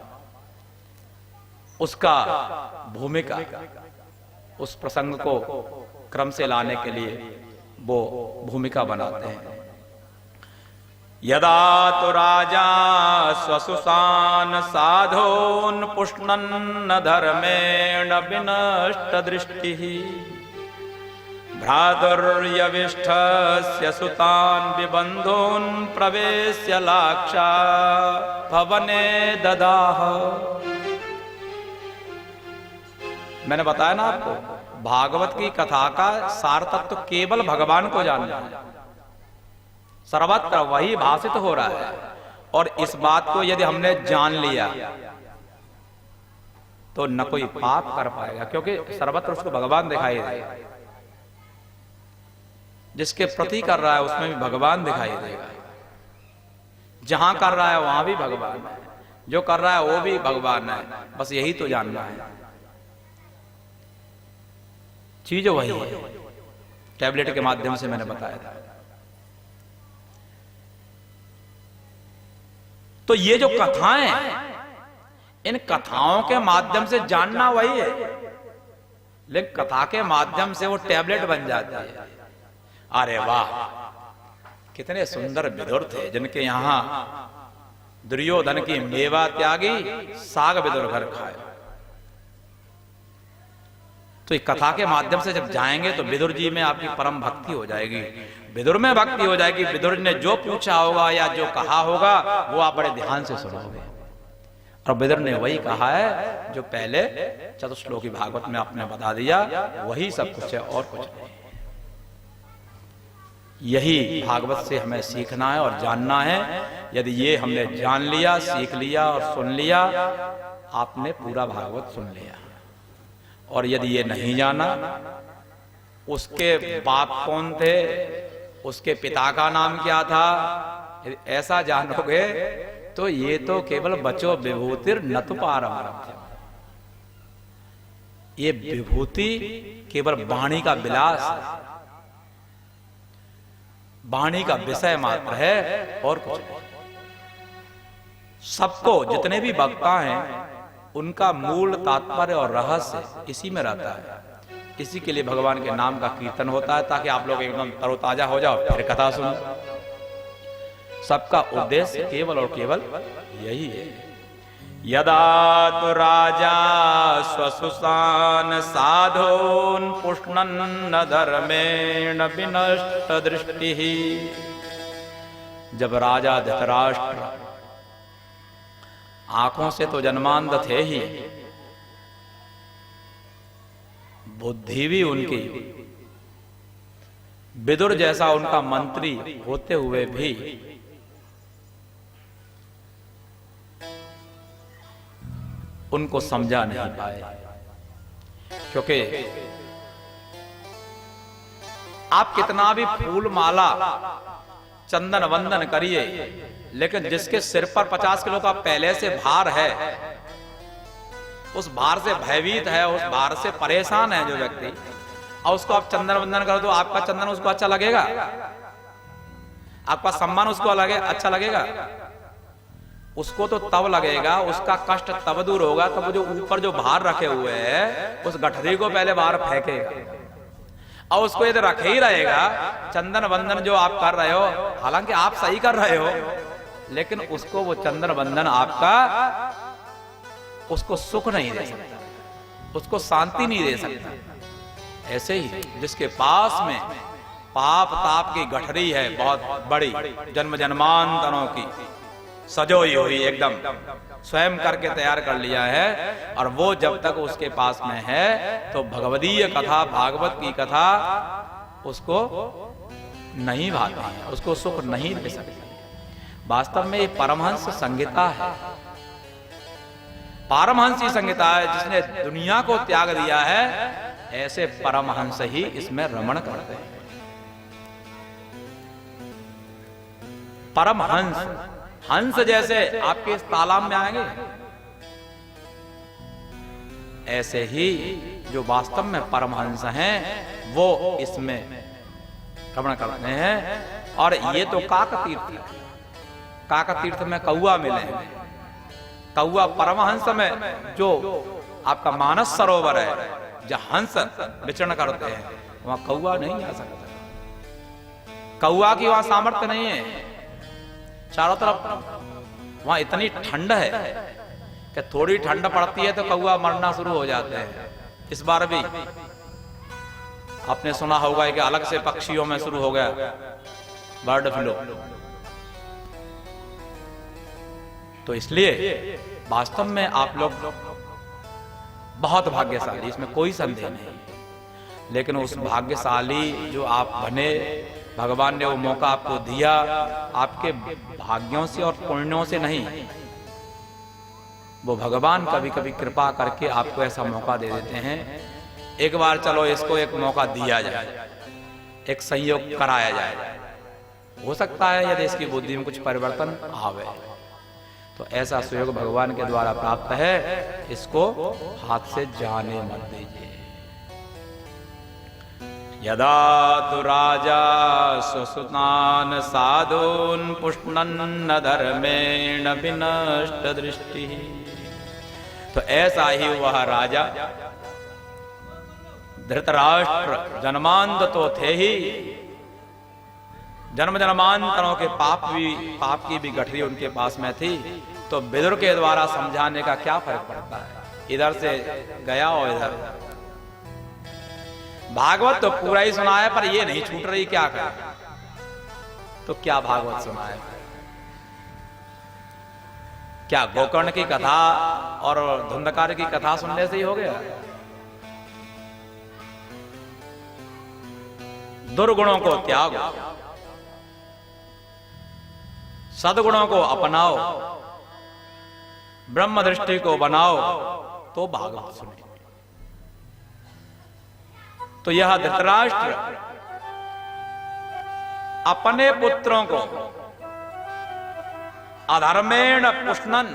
उसका भूमिका, उस प्रसंग को क्रम से लाने के लिए वो भूमिका बनाते हैं। यदा तो राजा स्वसुसान साधोन पुष्णन्न धर्मेण विनष्ट दृष्टि भ्रातुर्यविष्ठस्य सुतान् विबन्धून् प्रवेश्य लाक्षा भवने ददाह। मैंने बताया ना आपको, भागवत की कथा का सार तत्व तो केवल भगवान को जानना है, सर्वत्र वही भाषित हो रहा है। और इस बात को यदि हमने जान लिया तो न कोई पाप कर पाएगा, क्योंकि सर्वत्र उसको भगवान दिखाई देगा। जिसके प्रति कर रहा है उसमें भी भगवान दिखाई देगा, जहां कर रहा है वहां भी भगवान है, जो कर रहा है वो भी भगवान है। बस यही तो जानना है, चीज वही है। टैबलेट के माध्यम से मैंने बताया था। तो ये जो कथाएं, इन कथाओं के माध्यम से जानना वही है, लेकिन कथा के माध्यम से वो टैबलेट बन जाती है। अरे वाह, कितने सुंदर विदुर थे जिनके यहां दुर्योधन की मेवा त्यागी साग विदुर घर खाए। तो ये कथा के माध्यम से जब जाएंगे तो विदुर जी में आपकी परम भक्ति हो जाएगी, विदुर में भक्ति हो जाएगी। विदुर ने जो पूछा होगा या जो कहा होगा वो आप बड़े ध्यान से सुनोगे। और विदुर ने वही कहा है जो पहले चतुश्लोकी भागवत में आपने बता दिया, वही सब कुछ है और कुछ नहीं। यही भागवत से हमें सीखना है और जानना है। यदि ये हमने जान लिया, सीख लिया और सुन लिया, आपने पूरा भागवत सुन लिया। और यदि ये नहीं जाना, उसके बाप कौन थे, उसके पिता का नाम क्या था, ऐसा जानोगे तो ये तो केवल बचो विभूतिर न तो पारमार्थ। ये विभूति केवल वाणी का विलास है, वाणी का विषय मात्र है और कुछ नहीं। सबको, जितने भी वक्ता हैं, उनका मूल तात्पर्य और रहस्य इसी में रहता है। इसी के लिए भगवान के नाम का कीर्तन होता है, ताकि आप लोग एकदम तरोताजा हो जाओ, फिर कथा सुनो। सबका उद्देश्य केवल और केवल यही है। यदा तु राजा स्वसुसान साधून् पुष्णन्न धर्मेण विनष्ट दृष्टि। जब राजा धृतराष्ट्र, आंखों से तो जन्मांध थे ही, बुद्धि भी उनकी, विदुर जैसा उनका मंत्री होते हुए भी उनको समझा नहीं पाए। क्योंकि आप कितना भी फूल माला चंदन वंदन करिए, लेकिन जिसके सिर पर 50 किलो का पहले से भार है, उस भार से भयभीत है, उस भार से परेशान है जो व्यक्ति, और उसको आप चंदन वंदन करो तो आपका चंदन उसको अच्छा लगेगा? आपका सम्मान उसको अच्छा लगेगा? उसको तो तब लगेगा, उसका कष्ट तब दूर होगा तब जो ऊपर जो भार रखे हुए है उस गठरी को पहले बाहर फेंकेगा। और उसको यदि रखे ही रहेगा, चंदन वंदन जो आप कर रहे हो, हालांकि आप सही कर रहे हो, लेकिन उसको वो चंदन वंदन आपका उसको सुख नहीं दे सकता, उसको शांति नहीं दे सकता। ऐसे ही जिसके पास में पाप ताप की गठरी है बहुत बड़ी, जन्म जन्मांतरों की सजोई हुई, एकदम स्वयं करके तैयार कर लिया है, और वो जब तक उसके पास में है तो भगवदीय कथा, भागवत की कथा उसको नहीं भाती है, उसको सुख नहीं दे सकती। वास्तव में ये परमहंस संहिता है, पारमहंसी संहिता है। जिसने दुनिया को त्याग दिया है, ऐसे परमहंस ही इसमें रमण करते हैं। परमहंस, हंस जैसे आपके इस तालाब में आएंगे, ऐसे ही जो वास्तव में परमहंस हैं वो इसमें रमण करते हैं। और ये तो काकतीर्थ है, काकतीर्थ में कौआ मिले, कौआ परमहंस में जो आपका मानस सरोवर है, जहां हंस विचरण करते हैं, वहां कौआ नहीं आ सकता। कौआ की वहां सामर्थ्य नहीं है। चारों तरफ वहां इतनी ठंड है कि थोड़ी ठंड पड़ती है तो कौआ मरना शुरू हो जाते हैं। इस बार भी आपने सुना होगा कि अलग से पक्षियों में शुरू हो गया बर्ड फ्लू। तो इसलिए वास्तव में आप लोग बहुत भाग्यशाली, इसमें कोई संदेह नहीं। लेकिन उस भाग्यशाली जो आप बने, भगवान ने वो मौका आपको दिया, आपके भाग्यों से और पुण्यों से नहीं, वो भगवान कभी कभी कृपा करके आपको ऐसा मौका दे देते हैं। एक बार चलो इसको एक मौका दिया जाए, एक संयोग कराया जाए, हो सकता है यदि इसकी बुद्धि में कुछ परिवर्तन आवे, तो ऐसा सुयोग भगवान के द्वारा प्राप्त है। इसको हाथ से जाने मत दीजिए। यदा तु राजा स्वसुतान् साधून् पुष्णन्न धर्मेण विनष्ट दृष्टि। तो ऐसा ही वह राजा धृतराष्ट्र जन्मांध तो थे ही, जन्म जन्मांतरों के पाप की भी गठरी उनके पास में थी। तो विदुर के द्वारा समझाने का क्या फर्क पड़ता है, इधर से गया और इधर। भागवत तो पूरा ही सुना है पर ये नहीं छूट रही, क्या करें। तो क्या भागवत सुना है, क्या गोकर्ण की कथा और धुंधकार की कथा सुनने से ही हो गया। दुर्गुणों को त्यागो, सद्गुणों को अपनाओ, ब्रह्म दृष्टि को बनाओ, तो भागवत सुने। तो यह धृतराष्ट्र अपने पुत्रों को अधर्मेण पुष्णन,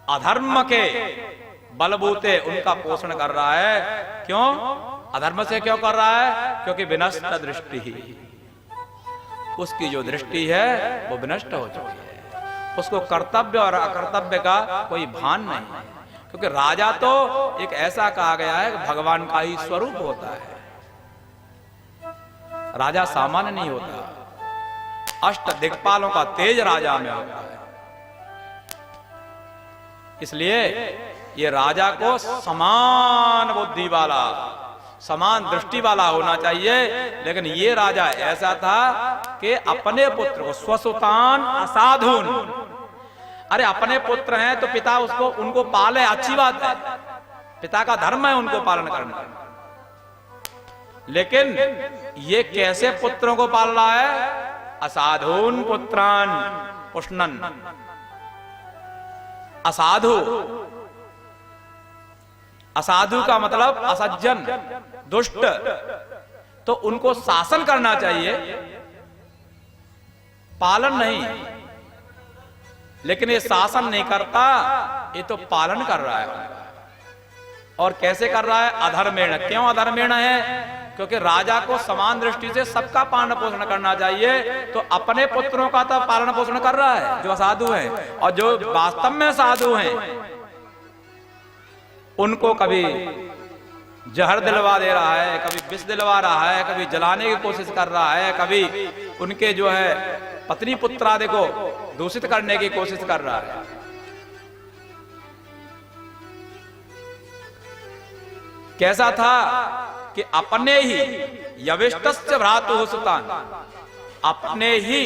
अधर्म के बलबूते उनका पोषण कर रहा है। क्यों? अधर्म से क्यों कर रहा है? क्योंकि विनष्ट दृष्टि ही, उसकी जो दृष्टि है वो विनष्ट हो चुकी है। उसको कर्तव्य और अकर्तव्य का कोई भान नहीं है। क्योंकि राजा तो एक ऐसा कहा गया है कि भगवान का ही स्वरूप होता है। राजा सामान्य नहीं होता, अष्ट दिक्पालों का तेज राजा में होता है। इसलिए ये राजा को समान बुद्धि वाला, समान दृष्टि वाला होना चाहिए। लेकिन ये राजा ऐसा था कि अपने पुत्र को स्वसुतान असाधुन, अरे अपने पुत्र हैं तो पिता उनको पाले, अच्छी बात है, पिता का धर्म है उनको पालन करना। लेकिन ये कैसे पुत्रों को पाल रहा है? असाधुन पुत्रान पुष्णन। असाधु, असाधु का मतलब असज्जन, दुष्ट, तो उनको शासन करना चाहिए, पालन नहीं। लेकिन ये शासन नहीं करता, ये तो पालन कर रहा है। और कैसे कर रहा है? अधर्मेण। क्यों अधर्मेण है? क्योंकि राजा को समान दृष्टि से सबका पालन पोषण करना चाहिए, तो अपने पुत्रों का तो पालन पोषण कर रहा है जो साधु हैं, और जो वास्तव में साधु हैं उनको कभी जहर दिलवा दे रहा है, कभी विष दिलवा रहा है, कभी जलाने की कोशिश कर रहा है, कभी उनके जो है पत्नी पुत्र आदि को दूषित करने की कोशिश कर रहा है। कैसा था कि अपने ही यविष्टस्य भ्रातुः सुतान, अपने ही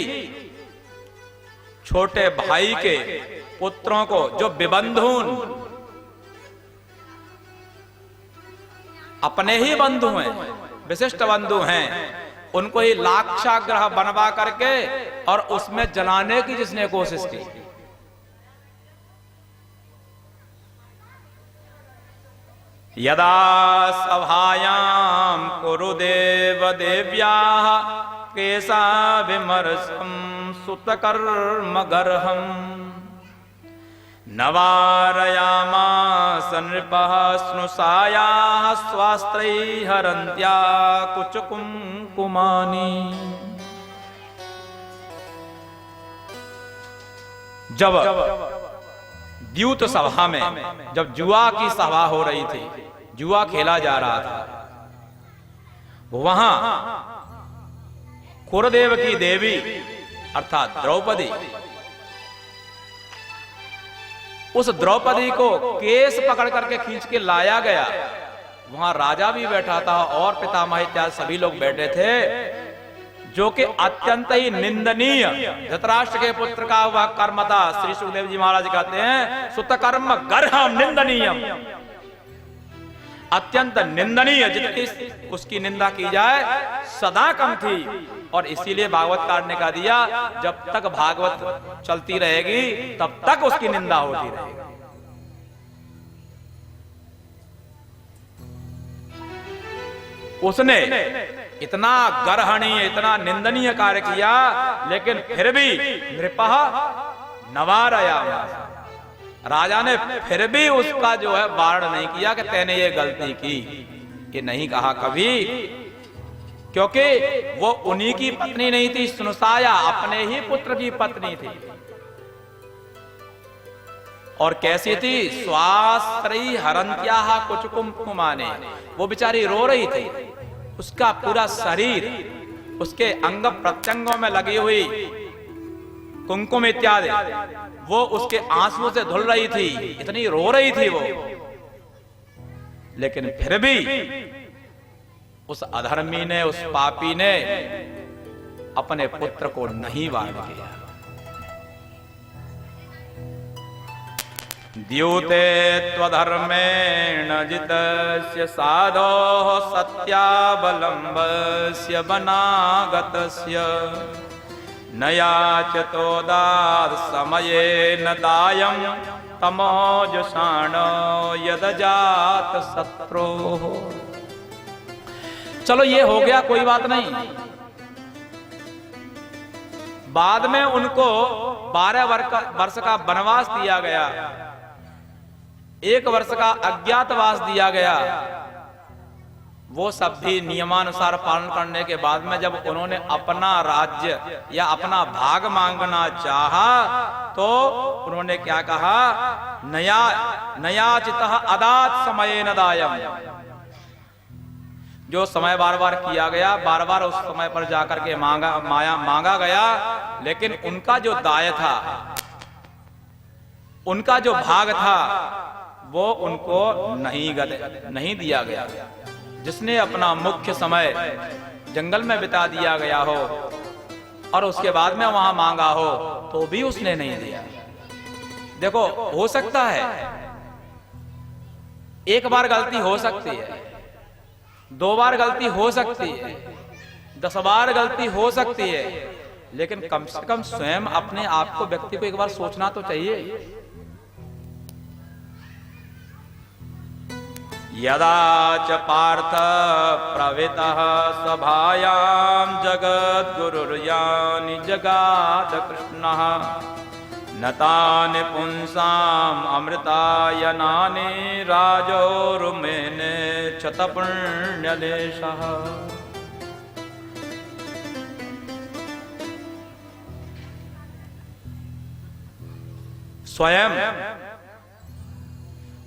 छोटे भाई के पुत्रों को, जो विबंधुन, अपने ही बंधु हैं, विशिष्ट बंधु हैं, उनको ही लाक्षाग्रह बनवा करके और उसमें जलाने की जिसने कोशिश की। यदा सभायां कुरुदेव देव्याः केशा विमर्शं सुतकर्मगर्हं नवारयामास नृपः स्नुषायाः स्वास्त्रैः हरन्त्या कुचकुंकुमानि। जब द्यूत सभा में, जब जुआ की सभा हो रही थी, जुआ खेला जा रहा था, वहां कुरुदेव की देवी अर्थात द्रौपदी, उस द्रौपदी को केस पकड़ करके खींच के लाया गया। वहां राजा भी बैठा था और पितामह इत्यादि सभी लोग बैठे थे, जो कि अत्यंत ही निंदनीय धृतराष्ट्र के पुत्र का वह कर्म था। श्री सुखदेव जी महाराज कहते हैं सुतकर्म गर्हम निंदनीयम, अत्यंत निंदनीय, जितनी उसकी निंदा की जाए सदा कम थी। और इसीलिए भागवतकार ने कहा दिया, जब तक भागवत चलती रहेगी तब तक उसकी निंदा होती रहेगी। उसने इतना गर्हणीय, इतना निंदनीय कार्य किया, लेकिन फिर भी नृपः नवारयामास, राजा ने फिर भी उसका जो है वारण नहीं किया कि तैने ये गलती की, ये नहीं कहा कभी, क्योंकि वो उन्हीं की पत्नी नहीं थी, स्नुषाया अपने ही पुत्र की पत्नी थी। और कैसी थी? स्वाश्रयी हरंत्याः कुच कुमकुमाने, वो बेचारी रो रही थी, उसका पूरा शरीर, उसके अंग प्रत्यंगों में लगी हुई कुमकुम इत्यादि वो उसके आंसुओं से धुल रही थी, इतनी रो रही थी वो। लेकिन फिर भी उस अधर्मी ने, उस पापी ने अपने पुत्र को नहीं वार किया। द्यूते त्वधर्मेण जितस्य साधोः सत्यावलम्बस्य वनागतस्य न याचतोदात् समयेन दायं तमोजसानो यदजात शत्रोः। चलो ये हो गया, कोई बात नहीं। बाद में उनको 12 वर्ष का वनवास दिया गया, 1 वर्ष का अज्ञातवास दिया गया। वो सब भी नियमानुसार पालन करने के बाद में जब उन्होंने अपना राज्य या अपना भाग मांगना चाहा तो उन्होंने क्या कहा? नयाचितः अदात समयेन दायम्। जो समय बार बार किया गया, बार बार उस समय पर जाकर के मांगा गया, लेकिन उनका जो दाय था, उनका जो भाग था, वो उनको नहीं दिया गया। जिसने अपना मुख्य समय जंगल में बिता दिया गया हो और उसके बाद में वहां मांगा हो तो भी उसने नहीं दिया। देखो, हो सकता है 1 बार गलती हो सकती है, 2 बार गलती हो सकती है, 10 बार गलती हो सकती है, लेकिन कम से कम स्वयं अपने आप को, व्यक्ति को एक बार सोचना तो चाहिए। यदा च पार्थ प्रवृत्तः सभायां जगद्गुरुर्यानि जगाद कृष्णः नतानि पुंसाम् अमृतायनानि राजोरुमेने क्षतपुण्यलेशः। स्वयं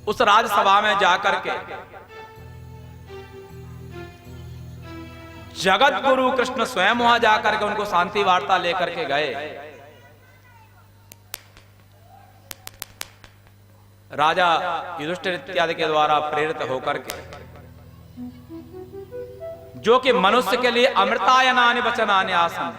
उस राजसभा में जाकर के जगत गुरु कृष्ण स्वयं वहां जाकर के उनको शांति वार्ता लेकर के गए। राजा युधिष्ठिर इत्यादि के द्वारा प्रेरित होकर के, जो कि मनुष्य के लिए अमृतायनानि वचनानि आसन्,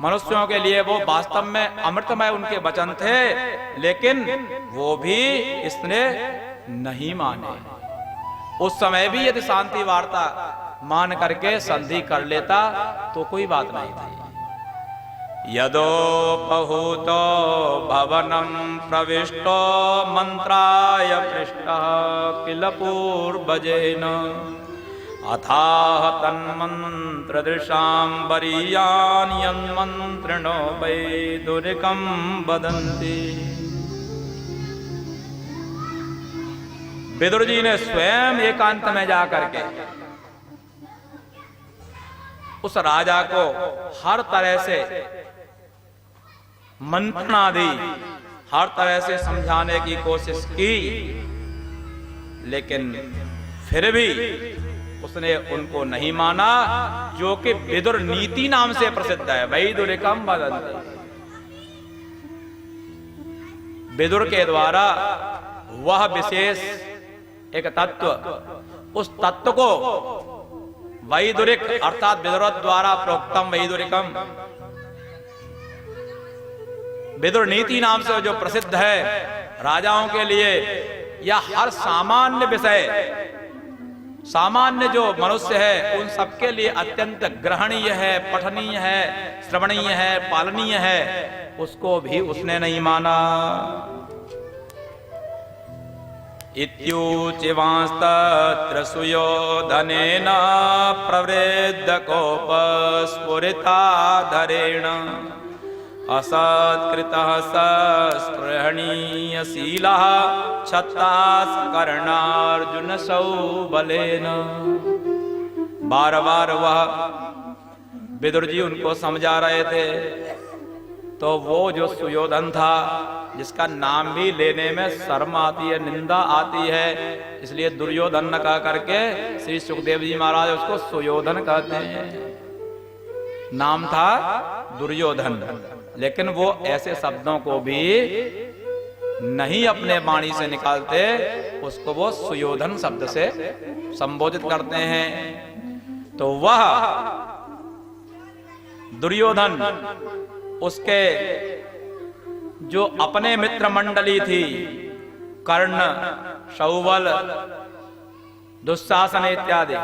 मनुष्यों के लिए वो वास्तव में अमृतमय उनके वचन थे, लेकिन वो भी इसने नहीं माने। उस समय भी यदि शांति वार्ता मान करके संधि कर लेता तो कोई बात नहीं थी। यदोपहूतो भवनं प्रविष्टो मंत्राय पृष्टः किल पूर्वजेन अथाह तन्मन्त्रदृशां वरीयान् यन्मन्त्रिणो वैदुरिकं वदन्ति। विदुर जी ने स्वयं एकांत में जाकर के उस राजा को हर तरह से मंत्रणा दी, हर तरह से समझाने की कोशिश की, लेकिन फिर भी उसने उनको नहीं माना, जो कि विदुर नीति नाम से प्रसिद्ध है। वैदुरिकम वदन्ति। विदुर के द्वारा वह विशेष एक तत्व, उस तत्व को वैदुरिक अर्थात विदुर द्वारा प्रोक्तम वैदुरिकम, विदुर नीति नाम से जो प्रसिद्ध है राजाओं के लिए या हर सामान्य विषय, सामान्य जो मनुष्य है उन सबके लिए अत्यंत ग्रहणीय है, पठनीय है, श्रवणीय है, पालनीय है, उसको भी उसने नहीं माना। इत्युच्यवांस्तत्र सुयोधनेन प्रवृद्ध कोपस्फुरिताधरेण असत्कृतः सस्पृहणीयशीलः क्षत्ताः कर्णार्जुन सौबलेन। बार बार वह विदुर जी उनको समझा रहे थे तो वो जो सुयोधन था, जिसका नाम भी लेने में शर्म आती है, निंदा आती है, इसलिए दुर्योधन न कह करके श्री सुखदेव जी महाराज उसको सुयोधन कहते हैं। नाम था दुर्योधन, लेकिन वो ऐसे शब्दों को भी नहीं अपने वाणी से निकालते, उसको वो सुयोधन शब्द से संबोधित करते हैं। तो वह दुर्योधन, उसके जो अपने मित्र मंडली थी, कर्ण, शौबल, दुशासन इत्यादि,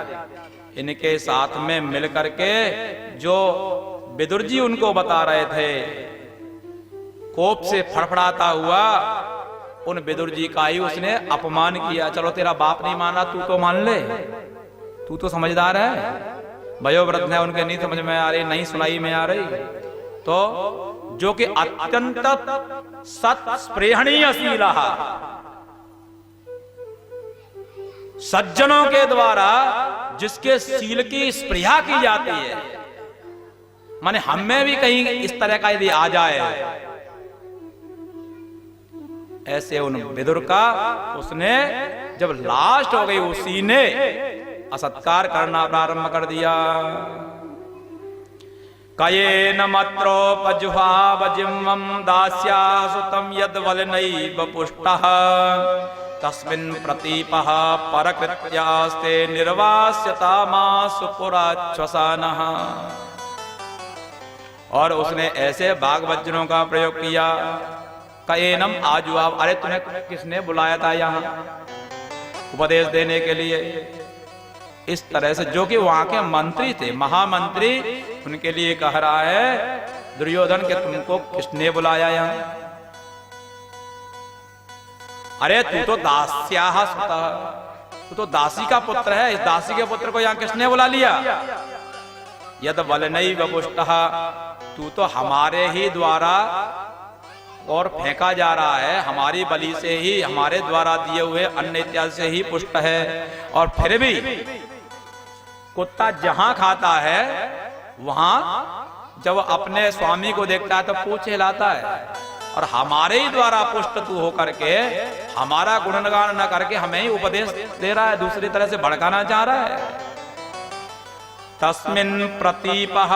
इनके साथ में मिलकर के जो विदुर जी उनको बता रहे थे, कोप से फड़फड़ाता हुआ उन विदुर जी का ही उसने अपमान किया। चलो तेरा बाप नहीं माना, तू तो मान ले, तू तो समझदार है। वयोवृद्ध है, उनके नहीं समझ में आ रही, नहीं सुनाई में आ रही, तो जो कि अत्यंत सत स्प्रेहणीय शीला, सज्जनों के द्वारा जिसके शील की स्पृहा की जाती है, माने हम में भी कहीं इस तरह का यदि आ जाए, ऐसे उन विदुर का उसने जब लास्ट हो गई, उसी ने असत्कार करना प्रारंभ कर दिया। कयेन मत्रोपजुहावजिह्वं दास्याः सुतं यद्वलनैव पुष्टः तस्मिन् प्रतीपः परकृत्यास्ते निर्वास्यतामासु पुराच्छ्वसानः। और उसने ऐसे बाघ वज्रों का प्रयोग किया। कयेनम आजुआव, अरे तुम्हें किसने बुलाया था यहाँ उपदेश देने के लिए? इस तरह से, जो कि वहां के मंत्री थे, महामंत्री, उनके लिए कह रहा है दुर्योधन के तुमको किसने बुलाया यहाँ? अरे तू तो दास्याः सुतः, तू तो दासी का पुत्र है, इस दासी के पुत्र को यहाँ किसने बुला लिया? यद वलनैव पुष्टः, तू तो हमारे ही द्वारा और फेंका जा रहा है, हमारी बलि से ही, हमारे द्वारा दिए हुए अन्न इत्यादि से ही पुष्ट है। और फिर भी कुत्ता जहां खाता है वहां जब अपने स्वामी को देखता है तो पूंछ हिलाता है, और हमारे ही द्वारा पुष्ट तू हो करके हमारा गुणगान न करके हमें ही उपदेश दे रहा है, दूसरी तरह से भड़काना चाह रहा है। तस्मिन् प्रतीपः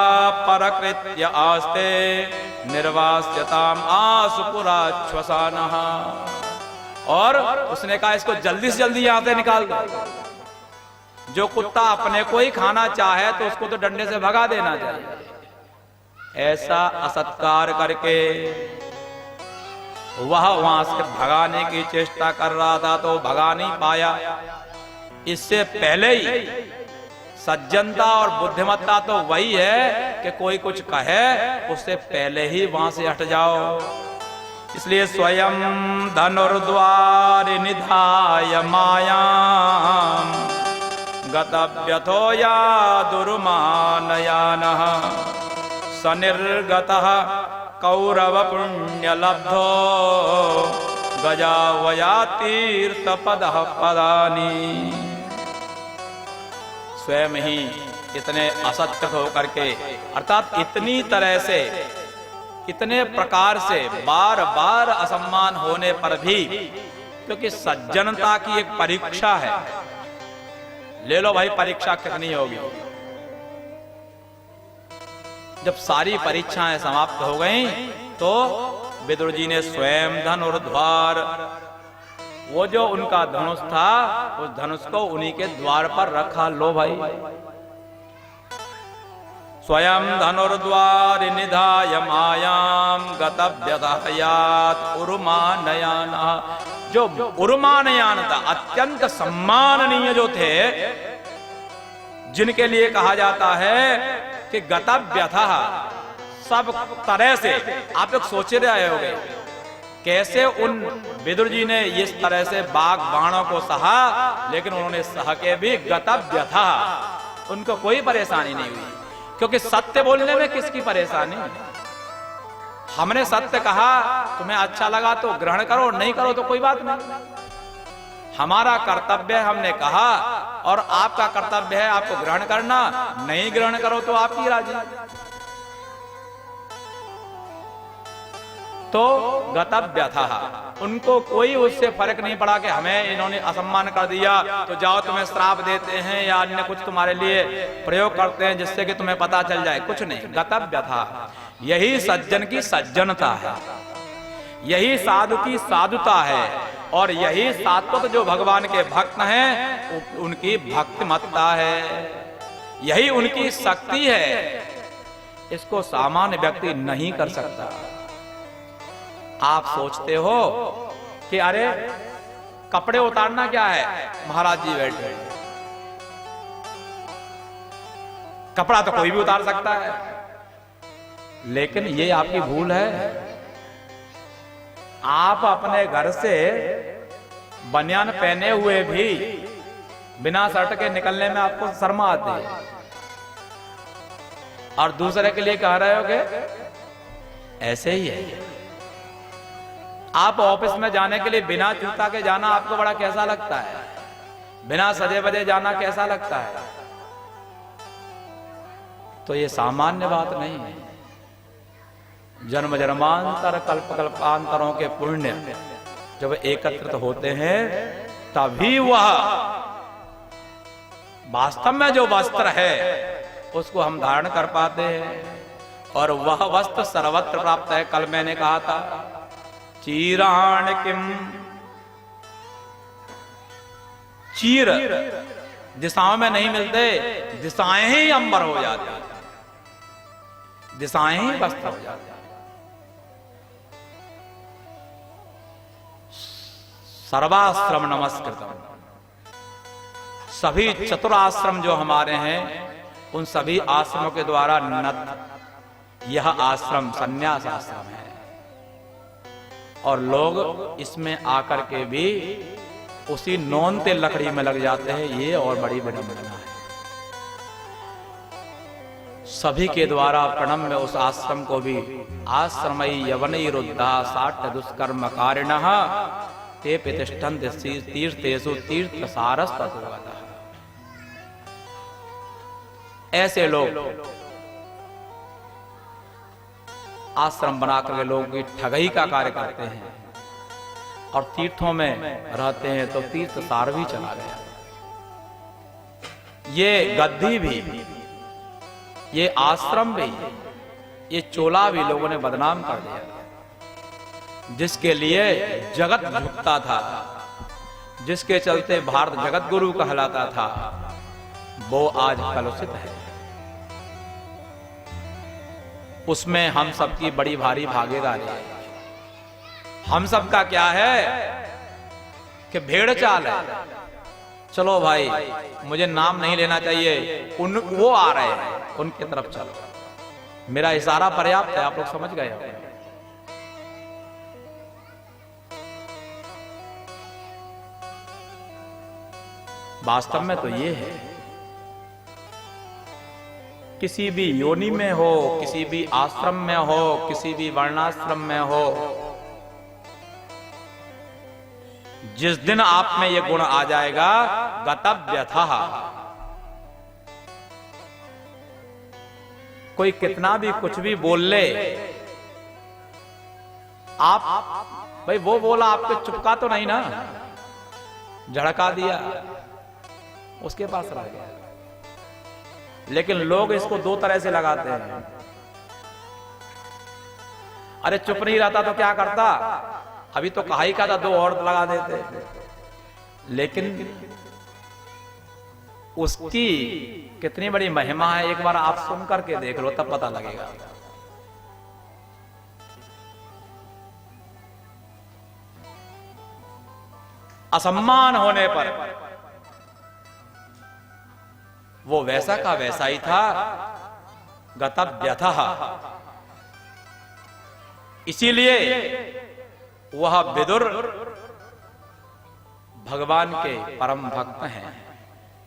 परकृत्य आस्ते निर्वास्यताम आसु पुराच्छ्वसानः। और उसने कहा इसको जल्दी से जल्दी यहां से निकाल दो। जो कुत्ता अपने को ही खाना चाहे तो उसको तो डंडे से भगा देना चाहिए। ऐसा असत्कार करके वह वहां से भगाने की चेष्टा कर रहा था तो भगा नहीं पाया। इससे पहले ही सज्जनता और बुद्धिमत्ता तो वही है कि कोई कुछ कहे उससे पहले ही वहां से हट जाओ। इसलिए स्वयं धनुर्द्वार निधाय मायां गतव्यथो या दुर्मानयानः सनिर्गतः कौरव पुण्य लब्धो गजावया तीर्थ पदः पदानि। स्वयं ही इतने असत्य होकर के, अर्थात इतनी तरह से, इतने प्रकार से बार बार असम्मान होने पर भी, क्योंकि सज्जनता की एक परीक्षा है। ले लो भाई परीक्षा कितनी होगी। जब सारी परीक्षाएं समाप्त हो गईं तो विदुर जी ने स्वयं धनुर्द्वार, वो जो उनका धनुष था उस धनुष को उन्हीं के द्वार पर रखा। लो भाई, स्वयं धनुर्द्वार निधाय मायां गतव्यथयात उर्मानयानः। जो उर्मानयान था, अत्यंत सम्माननीय जो थे, जिनके लिए कहा जाता है कि गतव्यथः, सब तरह से। आप लोग सोचे रहे होंगे कैसे उन विदुर जी ने इस तरह से बाघ बाणों को सहा, लेकिन उन्होंने सह के भी गतव्यथः, उनको कोई परेशानी नहीं हुई। क्योंकि सत्य बोलने में किसकी परेशानी? हमने सत्य कहा, तुम्हें अच्छा लगा तो ग्रहण करो, नहीं करो तो कोई बात नहीं। हमारा कर्तव्य हमने कहा और आपका कर्तव्य है आपको ग्रहण करना, नहीं ग्रहण करो तो आपकी राजी। तो गतव्य था, उनको कोई उससे फर्क नहीं पड़ा कि हमें इन्होंने असम्मान कर दिया तो जाओ तुम्हें श्राप देते हैं या अन्य कुछ तुम्हारे लिए प्रयोग करते हैं जिससे कि तुम्हें पता चल जाए, कुछ नहीं, गतव्य था। यही सज्जन की सज्जनता है, यही साधु की साधुता है, और यही सात्वत जो भगवान के भक्त हैं उनकी भक्तिमत्ता है, यही उनकी शक्ति है। इसको सामान्य व्यक्ति नहीं कर सकता। आप सोचते हो कि अरे कपड़े उतारना क्या है, महाराज जी बैठे, कपड़ा तो कोई भी उतार सकता है, लेकिन ये आपकी भूल है। आप अपने घर से बनियान पहने हुए भी बिना शर्ट के निकलने में आपको शर्म आती है, और दूसरे के लिए कह रहे हो कि ऐसे ही है। आप ऑफिस में जाने के लिए बिना जूता के जाना आपको बड़ा कैसा लगता है, बिना सजे बजे जाना कैसा लगता है। तो ये सामान्य बात नहीं है। जन्म जन्मांतर कल्प कल्पांतरों के पुण्य जब एकत्रित होते हैं तभी वह वास्तव में जो वस्त्र है उसको हम धारण कर पाते हैं, और वह वस्त्र सर्वत्र प्राप्त है। कल मैंने कहा था चीराण किम, चीर दिशाओं में नहीं मिलते, दिशाएं ही अंबर हो जाती, दिशाएं ही वस्त्र हो जाती। सर्वाश्रम नमस्कृतम, सभी चतुराश्रम जो हमारे हैं उन सभी आश्रमों के द्वारा नत यह आश्रम संन्यास आश्रम है, और लोग इसमें आकर के भी उसी नौनते लकड़ी में लग जाते हैं। ये और बड़ी बड़ी महिमा है। सभी के द्वारा प्रणम में उस आश्रम को भी आश्रमई यवनई रुद्धा साठ दुष्कर्म कारिणः ते प्रतिष्ठन्ते तीर्थेषु तीर्थसारस्तत्त्वतः। ऐसे लोग आश्रम बनाकर के लोगों की ठगई का कार्य करते हैं और तीर्थों में रहते हैं, तो तीर्थ सार भी चला गया। ये गद्दी भी, ये आश्रम भी, ये चोला भी लोगों ने बदनाम कर दिया। जिसके लिए जगत झुकता था, जिसके चलते भारत जगत गुरु कहलाता था, वो आज कलुषित है। उसमें हम सबकी बड़ी भारी भागीदारी है। हम सबका क्या है कि भेड़ चाल है, चलो भाई मुझे नाम नहीं लेना चाहिए, वो आ रहे हैं उनकी तरफ चलो, मेरा इशारा पर्याप्त है, आप लोग समझ गए। वास्तव में तो ये है, किसी भी योनि में हो, किसी भी आश्रम में हो, किसी भी वर्णाश्रम में हो, जिस दिन आप में ये गुण आ जाएगा गतव्यथः, कोई कितना भी कुछ भी बोल ले, आप भाई वो बोला आपको चुपका तो नहीं ना, झड़का दिया उसके पास रह गया। लेकिन लोग इसको दो तरह से लगाते हैं। अरे चुप नहीं रहता तो क्या करता, अभी तो कहा ही का था, दो और लगा देते। लेकिन उसकी कितनी बड़ी महिमा है, एक बार आप सुन करके देख लो तब पता लगेगा। असम्मान होने पर वो वैसा का वैसा ही था, गतव्यथः। इसीलिए वह विदुर भगवान के परम भक्त हैं।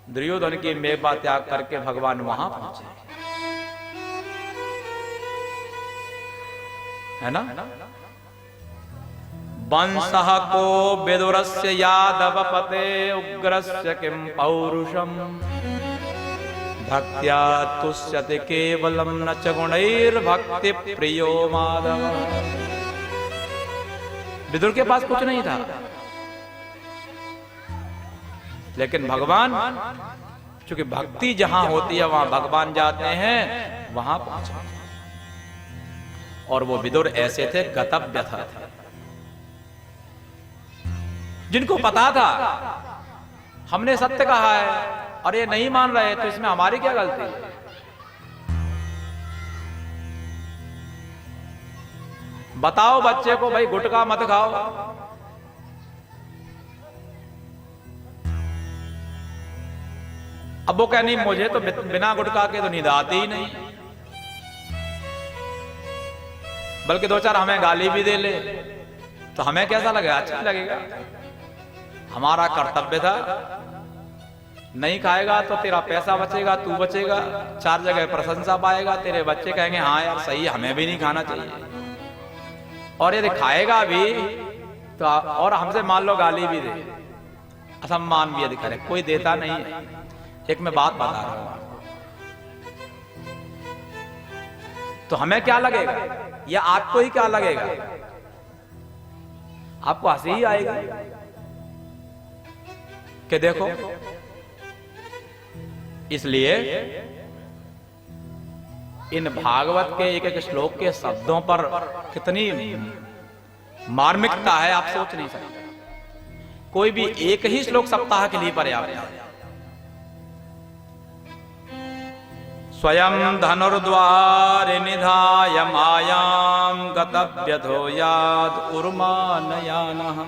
दुर्योधन की मेवा त्याग करके भगवान वहां पहुंचे, है ना। वंशः को विदुरस्य यादवपते उग्रस्य किं पौरुषम भक्त्या तुष्यते केवलम न च गुणैर्भक्ति प्रियो माधव। विदुर के पास कुछ नहीं था, लेकिन भगवान, क्योंकि भक्ति जहां होती है वहां भगवान जाते हैं, वहां पहुंचे। और वो विदुर ऐसे थे गतव्य था, जिनको पता था हमने सत्य कहा है और ये नहीं मान रहे, तो इसमें हमारी क्या गलती है। बताओ बच्चे को भाई गुटखा मत खाओ, अब वो कह नहीं मुझे तो बिना गुटखा के तो नींद आती ही नहीं, बल्कि दो चार हमें गाली भी दे ले तो हमें कैसा लगेगा, अच्छा लगेगा। हमारा कर्तव्य था, नहीं खाएगा तो तेरा पैसा बचेगा, तू बचेगा, चार जगह प्रशंसा पाएगा, तेरे बच्चे कहेंगे हाँ यार सही, हमें भी नहीं खाना चाहिए। और यदि खाएगा भी तो और हमसे मान लो गाली भी दे, असम्मान भी यदि करे, कोई देता नहीं है। एक मैं बात बता रहा हूं, तो हमें क्या लगेगा या आपको ही क्या लगेगा, आपको हंसी ही आएगा कि देखो। इसलिए इन भागवत के एक एक श्लोक के शब्दों पर कितनी मार्मिकता है, आप सोच नहीं सकते। कोई भी एक ही श्लोक सप्ताह के लिए पर्याप्त है। स्वयं धनुर्द्वार निधाय मायां गतव्यधो याद उर्मानयानः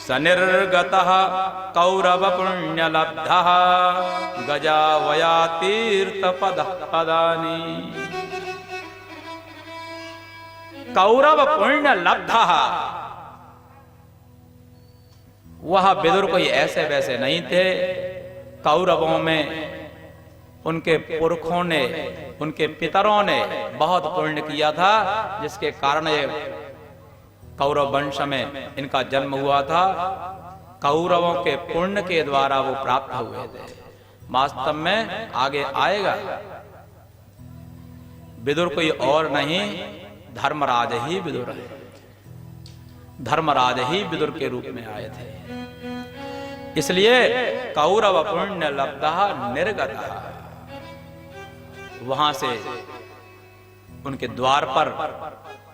सनिर्गतः कौरव पुण्यलब्धः गजावया तीर्थपदः पदानि। कौरव पुण्यलब्धः, वह विदुर कोई ऐसे वैसे नहीं थे। कौरवों में उनके पुरखों ने, उनके पितरों ने बहुत पुण्य किया था, जिसके कारण ये कौरव वंश में इनका जन्म हुआ था। कौरवों के पुण्य के द्वारा वो प्राप्त हुए थे। वास्तव में आगे आएगा, विदुर कोई और नहीं, धर्मराज ही विदुर है। धर्मराज ही विदुर के रूप में आए थे। इसलिए कौरव पुण्य लब्धः निर्गतः, वहां से उनके द्वार पर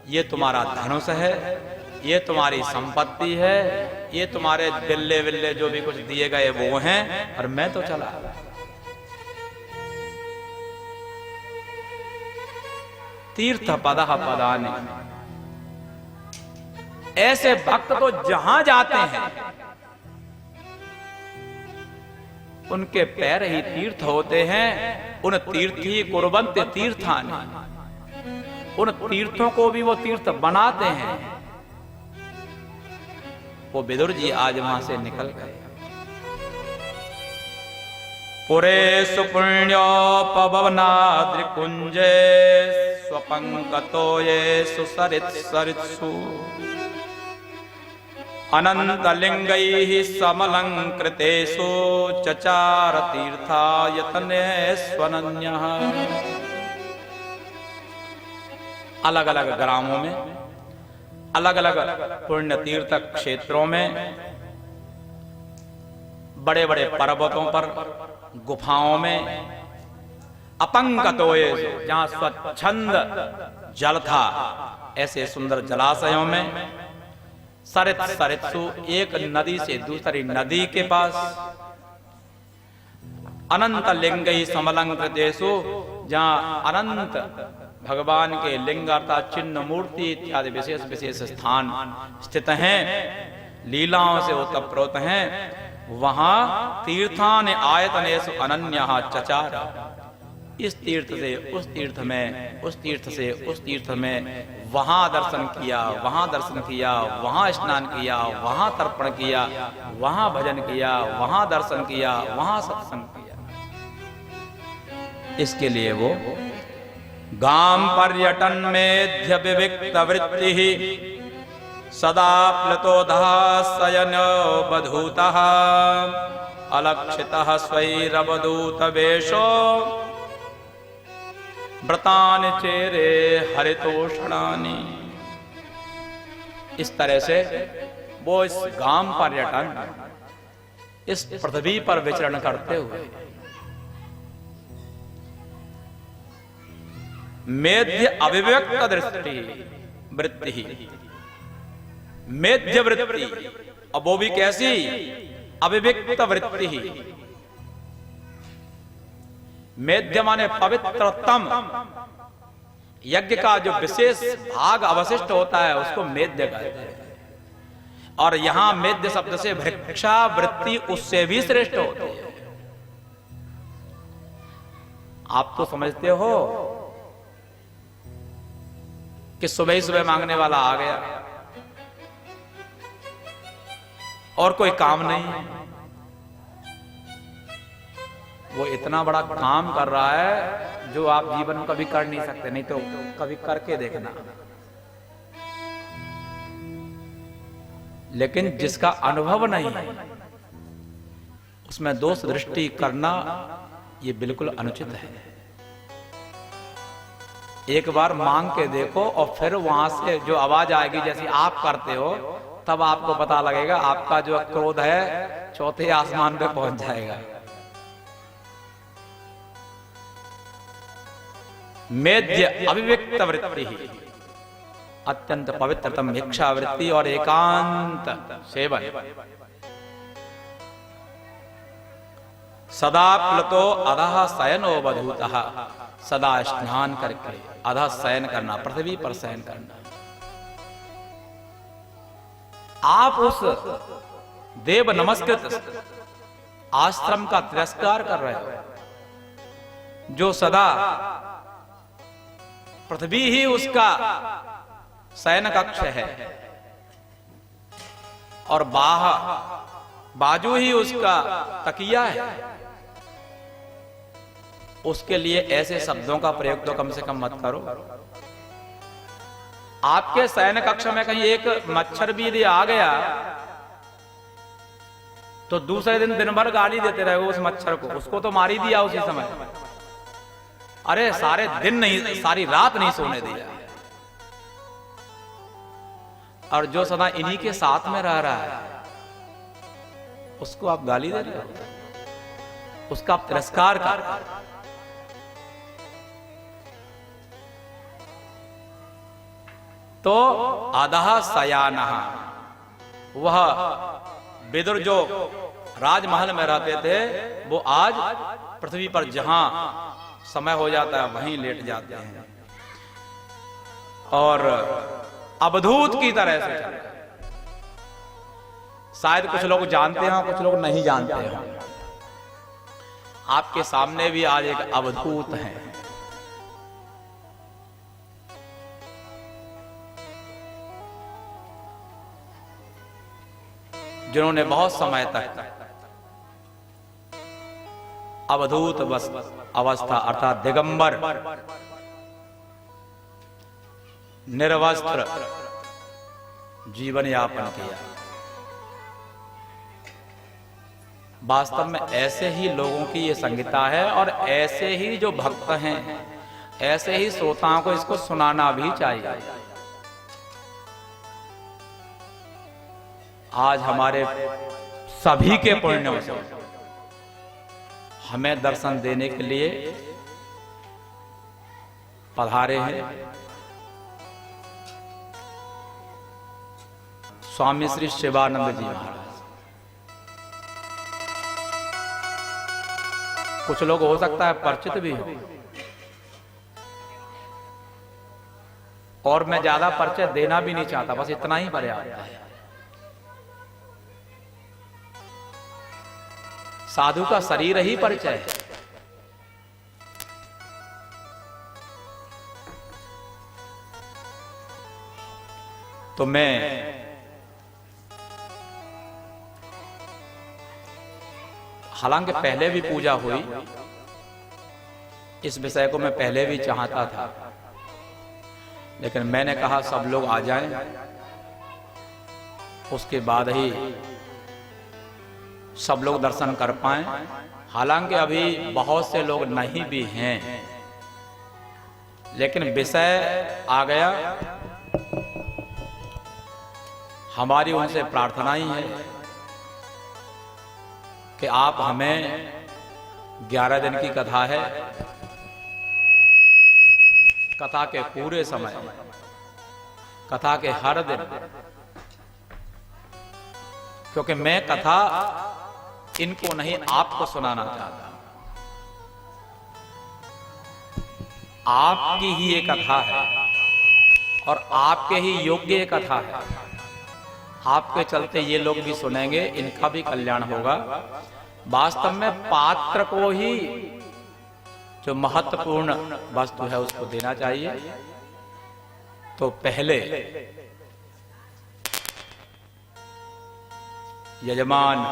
ये तुम्हारा धनुष है, ये तुम्हारी संपत्ति है, ये तुम्हारे बिल्ले विल्ले जो भी कुछ दिए गए वो हैं, और मैं तो चला। तीर्थ पदः पदानि, ऐसे भक्त तो जहां जाते हैं उनके पैर ही तीर्थ होते हैं। उन तीर्थ ही कुर्वन्ति तीर्थानि, उन तीर्थों को भी वो तीर्थ बनाते हैं। वो विदुर जी आज वहां से निकल गए। पुरे सुपुण्योपवनाद्रिकुंजे स्वपंकतो ये सुसरित्सरित्सु अनंतलिंगैः समलंकृतेषु चचार तीर्थायतनेष्वनन्यः। अलग अलग ग्रामों में, अलग अलग पुण्य तीर्थ क्षेत्रों में, बड़े बड़े पर्वतों पर, गुफाओं में, अपंकतोये, जहां स्वच्छंद जल था, ऐसे सुंदर जलाशयों में, सरित सरित्सु, एक नदी से दूसरी नदी के पास, अनंत लिंगैः समलंकृतेषु, जहां अनंत भगवान के लिंग अर्थात चिन्ह मूर्ति इत्यादि विशेष विशेष स्थान स्थित हैं, लीलाओं से ओतप्रोत हैं, वहां तीर्थान आयतनेषु अनन्यः चचार। इस तीर्थ से उस तीर्थ में, उस तीर्थ से उस तीर्थ में, वहां दर्शन किया, वहां दर्शन किया, वहां स्नान किया, वहां तर्पण किया, वहां भजन किया, वहां दर्शन किया, वहां सत्संग किया। इसके लिए वो गाम पर्यटन मेध्य विविक्त वृत्ति सदा प्लुतोधः शयनो बधूतः अलक्षितः स्वैरवधूत वेशो व्रतानि चेरे हरितोषणानि। इस तरह से वो इस गांव पर्यटन इस पृथ्वी पर विचरण करते हुए मेध्य अभिव्यक्त दृष्टि वृत्ति, मेध्य वृत्ति, अब वो भी कैसी? अभिव्यक्त वृत्ति। मेध्य माने पवित्रतम, यज्ञ का जो विशेष भाग अवशिष्ट होता है उसको मेध्य कहते हैं। और यहां मेध्य शब्द से भिक्षा वृत्ति उससे भी श्रेष्ठ होती है। आप तो समझते हो कि सुबह ही सुबह मांगने वाला आ गया और कोई काम नहीं है, वो इतना बड़ा काम कर रहा है जो आप जीवन में कभी कर नहीं सकते, नहीं तो कभी करके देखना। लेकिन जिसका अनुभव नहीं है उसमें दोष दृष्टि करना ये बिल्कुल अनुचित है। एक बार मांग के देखो और फिर वहां से जो आवाज आएगी जैसी आप करते हो, तब आपको पता लगेगा आपका जो क्रोध है चौथे आसमान पे पहुंच जाएगा। मेध्य अभिव्यक्त वृत्ति, अत्यंत पवित्रतम भिक्षा वृत्ति और एकांत सेवन। सदा प्लुतो अधः शयनो वधूतः, सदा स्नान करके अधः शयन करना, पृथ्वी पर शयन करना। आप उस देव नमस्कृत आश्रम का तिरस्कार कर रहे हो जो सदा पृथ्वी ही उसका शयन कक्ष है और बाजू ही उसका तकिया है। उसके लिए ऐसे शब्दों का प्रयोग तो कम से कम मत करो। आपके शयन कक्ष में कहीं एक मच्छर भी यदि आ गया तो दूसरे दिन भर गाली देते रहे उस मच्छर को, उसको तो मार ही दिया उसी समय। अरे सारे दिन नहीं, सारी रात नहीं सोने दिया। और जो सदा इन्हीं के साथ में रह रहा है उसको आप गाली दे रहे हो, उसका आप तिरस्कार कर रहे हो। तो अधः शयानः, वह विदुर जो राजमहल में रहते थे वो आज पृथ्वी पर जहां समय हो जाता है वहीं लेट जाते हैं और अवधूत की तरह से चल रहे। शायद कुछ लोग जानते हैं कुछ लोग नहीं जानते हैं। आपके सामने भी आज एक अवधूत है। जिन्होंने बहुत समय तक अवधूत अवस्था अर्थात दिगंबर निर्वस्त्र जीवन यापन किया। वास्तव में ऐसे ही लोगों की ये संगीता है और ऐसे ही जो भक्त हैं ऐसे ही श्रोताओं को इसको सुनाना भी चाहिए। आज हमारे सभी के पुण्यों से हमें दर्शन देने के लिए पधारे हैं स्वामी श्री शिवानंद जी महाराज। कुछ लोग हो सकता है परिचित भी हो और मैं ज्यादा परिचय देना भी नहीं चाहता, बस इतना ही पर्याप्त है। साधु का शरीर ही परिचय है। तो मैं हालांकि पहले भी पूजा हुई, इस विषय को मैं पहले भी चाहता था, लेकिन मैंने कहा सब लोग आ जाएं, उसके बाद ही सब लोग दर्शन कर पाएं। हालांकि अभी बहुत से लोग नहीं भी हैं, लेकिन विषय आ गया हमारी उनसे प्रार्थना ही है कि आप हमें 11 दिन की कथा है, कथा के पूरे समय, कथा के हर दिन, क्योंकि मैं कथा इनको नहीं आपको सुनाना चाहता, आपकी ही ये कथा है और आपके ही योग्य ये कथा है। आपके चलते ये लोग भी सुनेंगे, इनका भी कल्याण होगा। वास्तव में पात्र को ही जो महत्वपूर्ण वस्तु है उसको देना चाहिए। तो पहले यजमान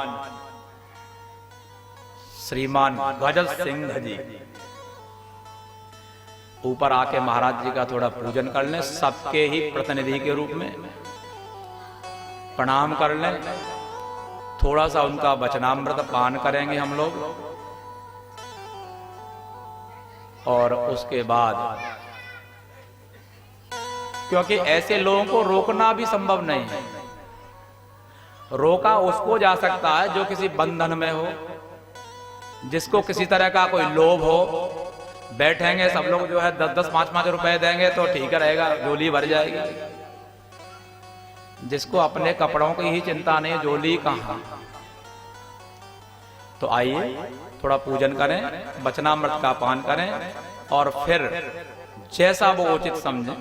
श्रीमान गजल सिंह जी ऊपर आके महाराज जी का थोड़ा पूजन कर लें, सबके ही प्रतिनिधि के रूप में प्रणाम कर लें। थोड़ा सा उनका वचनामृत पान करेंगे हम लोग, और उसके बाद, क्योंकि ऐसे लोगों को रोकना भी संभव नहीं है। रोका उसको जा सकता है जो किसी बंधन में हो, जिसको किसी तरह का कोई लोभ हो। बैठेंगे सब लोग जो है 10-10, 5-5 रुपए देंगे तो ठीक रहेगा, झोली भर जाएगी। जिसको अपने कपड़ों की ही चिंता नहीं, झोली कहां। तो आइए थोड़ा पूजन करें, वचनामृत का पान करें, और फिर जैसा वो उचित समझे।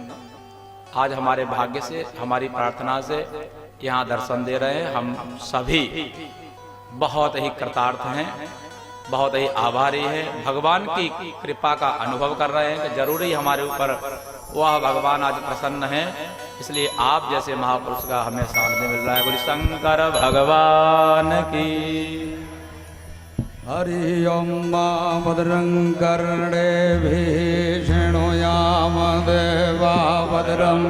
आज हमारे भाग्य से, हमारी प्रार्थना से यहाँ दर्शन दे रहे हैं। हम सभी बहुत ही कृतार्थ हैं, बहुत ही आभारी हैं। भगवान की कृपा का अनुभव कर रहे हैं कि जरूरी हमारे ऊपर वह भगवान आज प्रसन्न है, इसलिए आप जैसे महापुरुष का हमें सामने मिल रहा है। बोले शंकर भगवान की। हरि ओम मा भद्रं कर्णेभिः शृणुयाम देवा भद्रं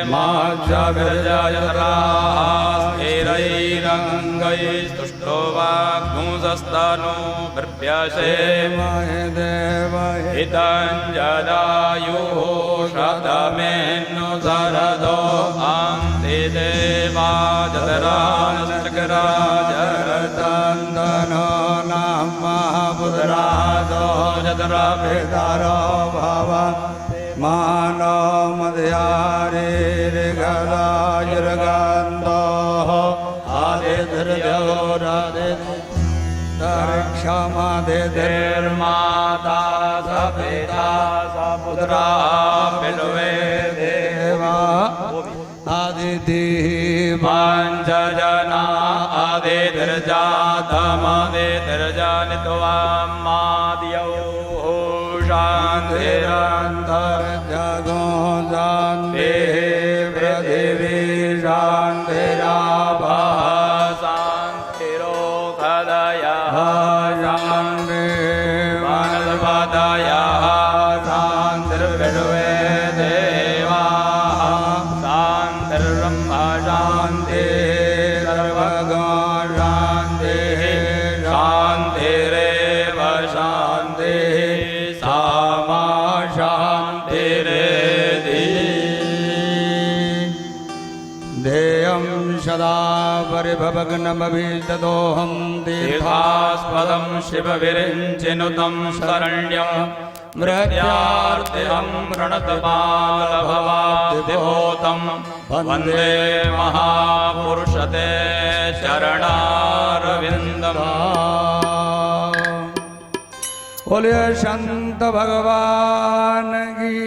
मा च विरजायत्राः स्थिरैरङ्गैस्तुष्टो वाग्मुंसस्तनो बिभ्यसेमहे देवहे हितञ्जदायुः शतमेन्नु शरदो अन्ते देवा जतरानश्चकराजरतन्दनो महापुत्रादो जतराभिदारो भव मानो मध्यारेर्गदायुर्गन्धो आदिर्क्षमादिर्माता सपिता सपुत्रा बिल्वे देवा आदिति पंचजना आदिर्जातमदिर्जानित्वा माद्यौ शान्तिरन्तर्जगो शान्ति पृथिवी शान्तिरापः शान्तिरोखदयः शान्ति वनस्पतयः शान्तिर्विश्वे देवाः शान्तिर्ब्रह्म शान्ति सर्वगो शान्ति शान्तिरेव शान्तिः सामा शान्तिरेधि ध्येयं सदा परिभवग्नमभिददोहं तीर्थास्पदं शिवविरिञ्चिनुतं शरण्यं मृत्यार्तिहं प्रणतपालभवाब्धिभूतं वन्दे महापुरुषते चरणारविन्दम्। बोलिए संत भगवान की।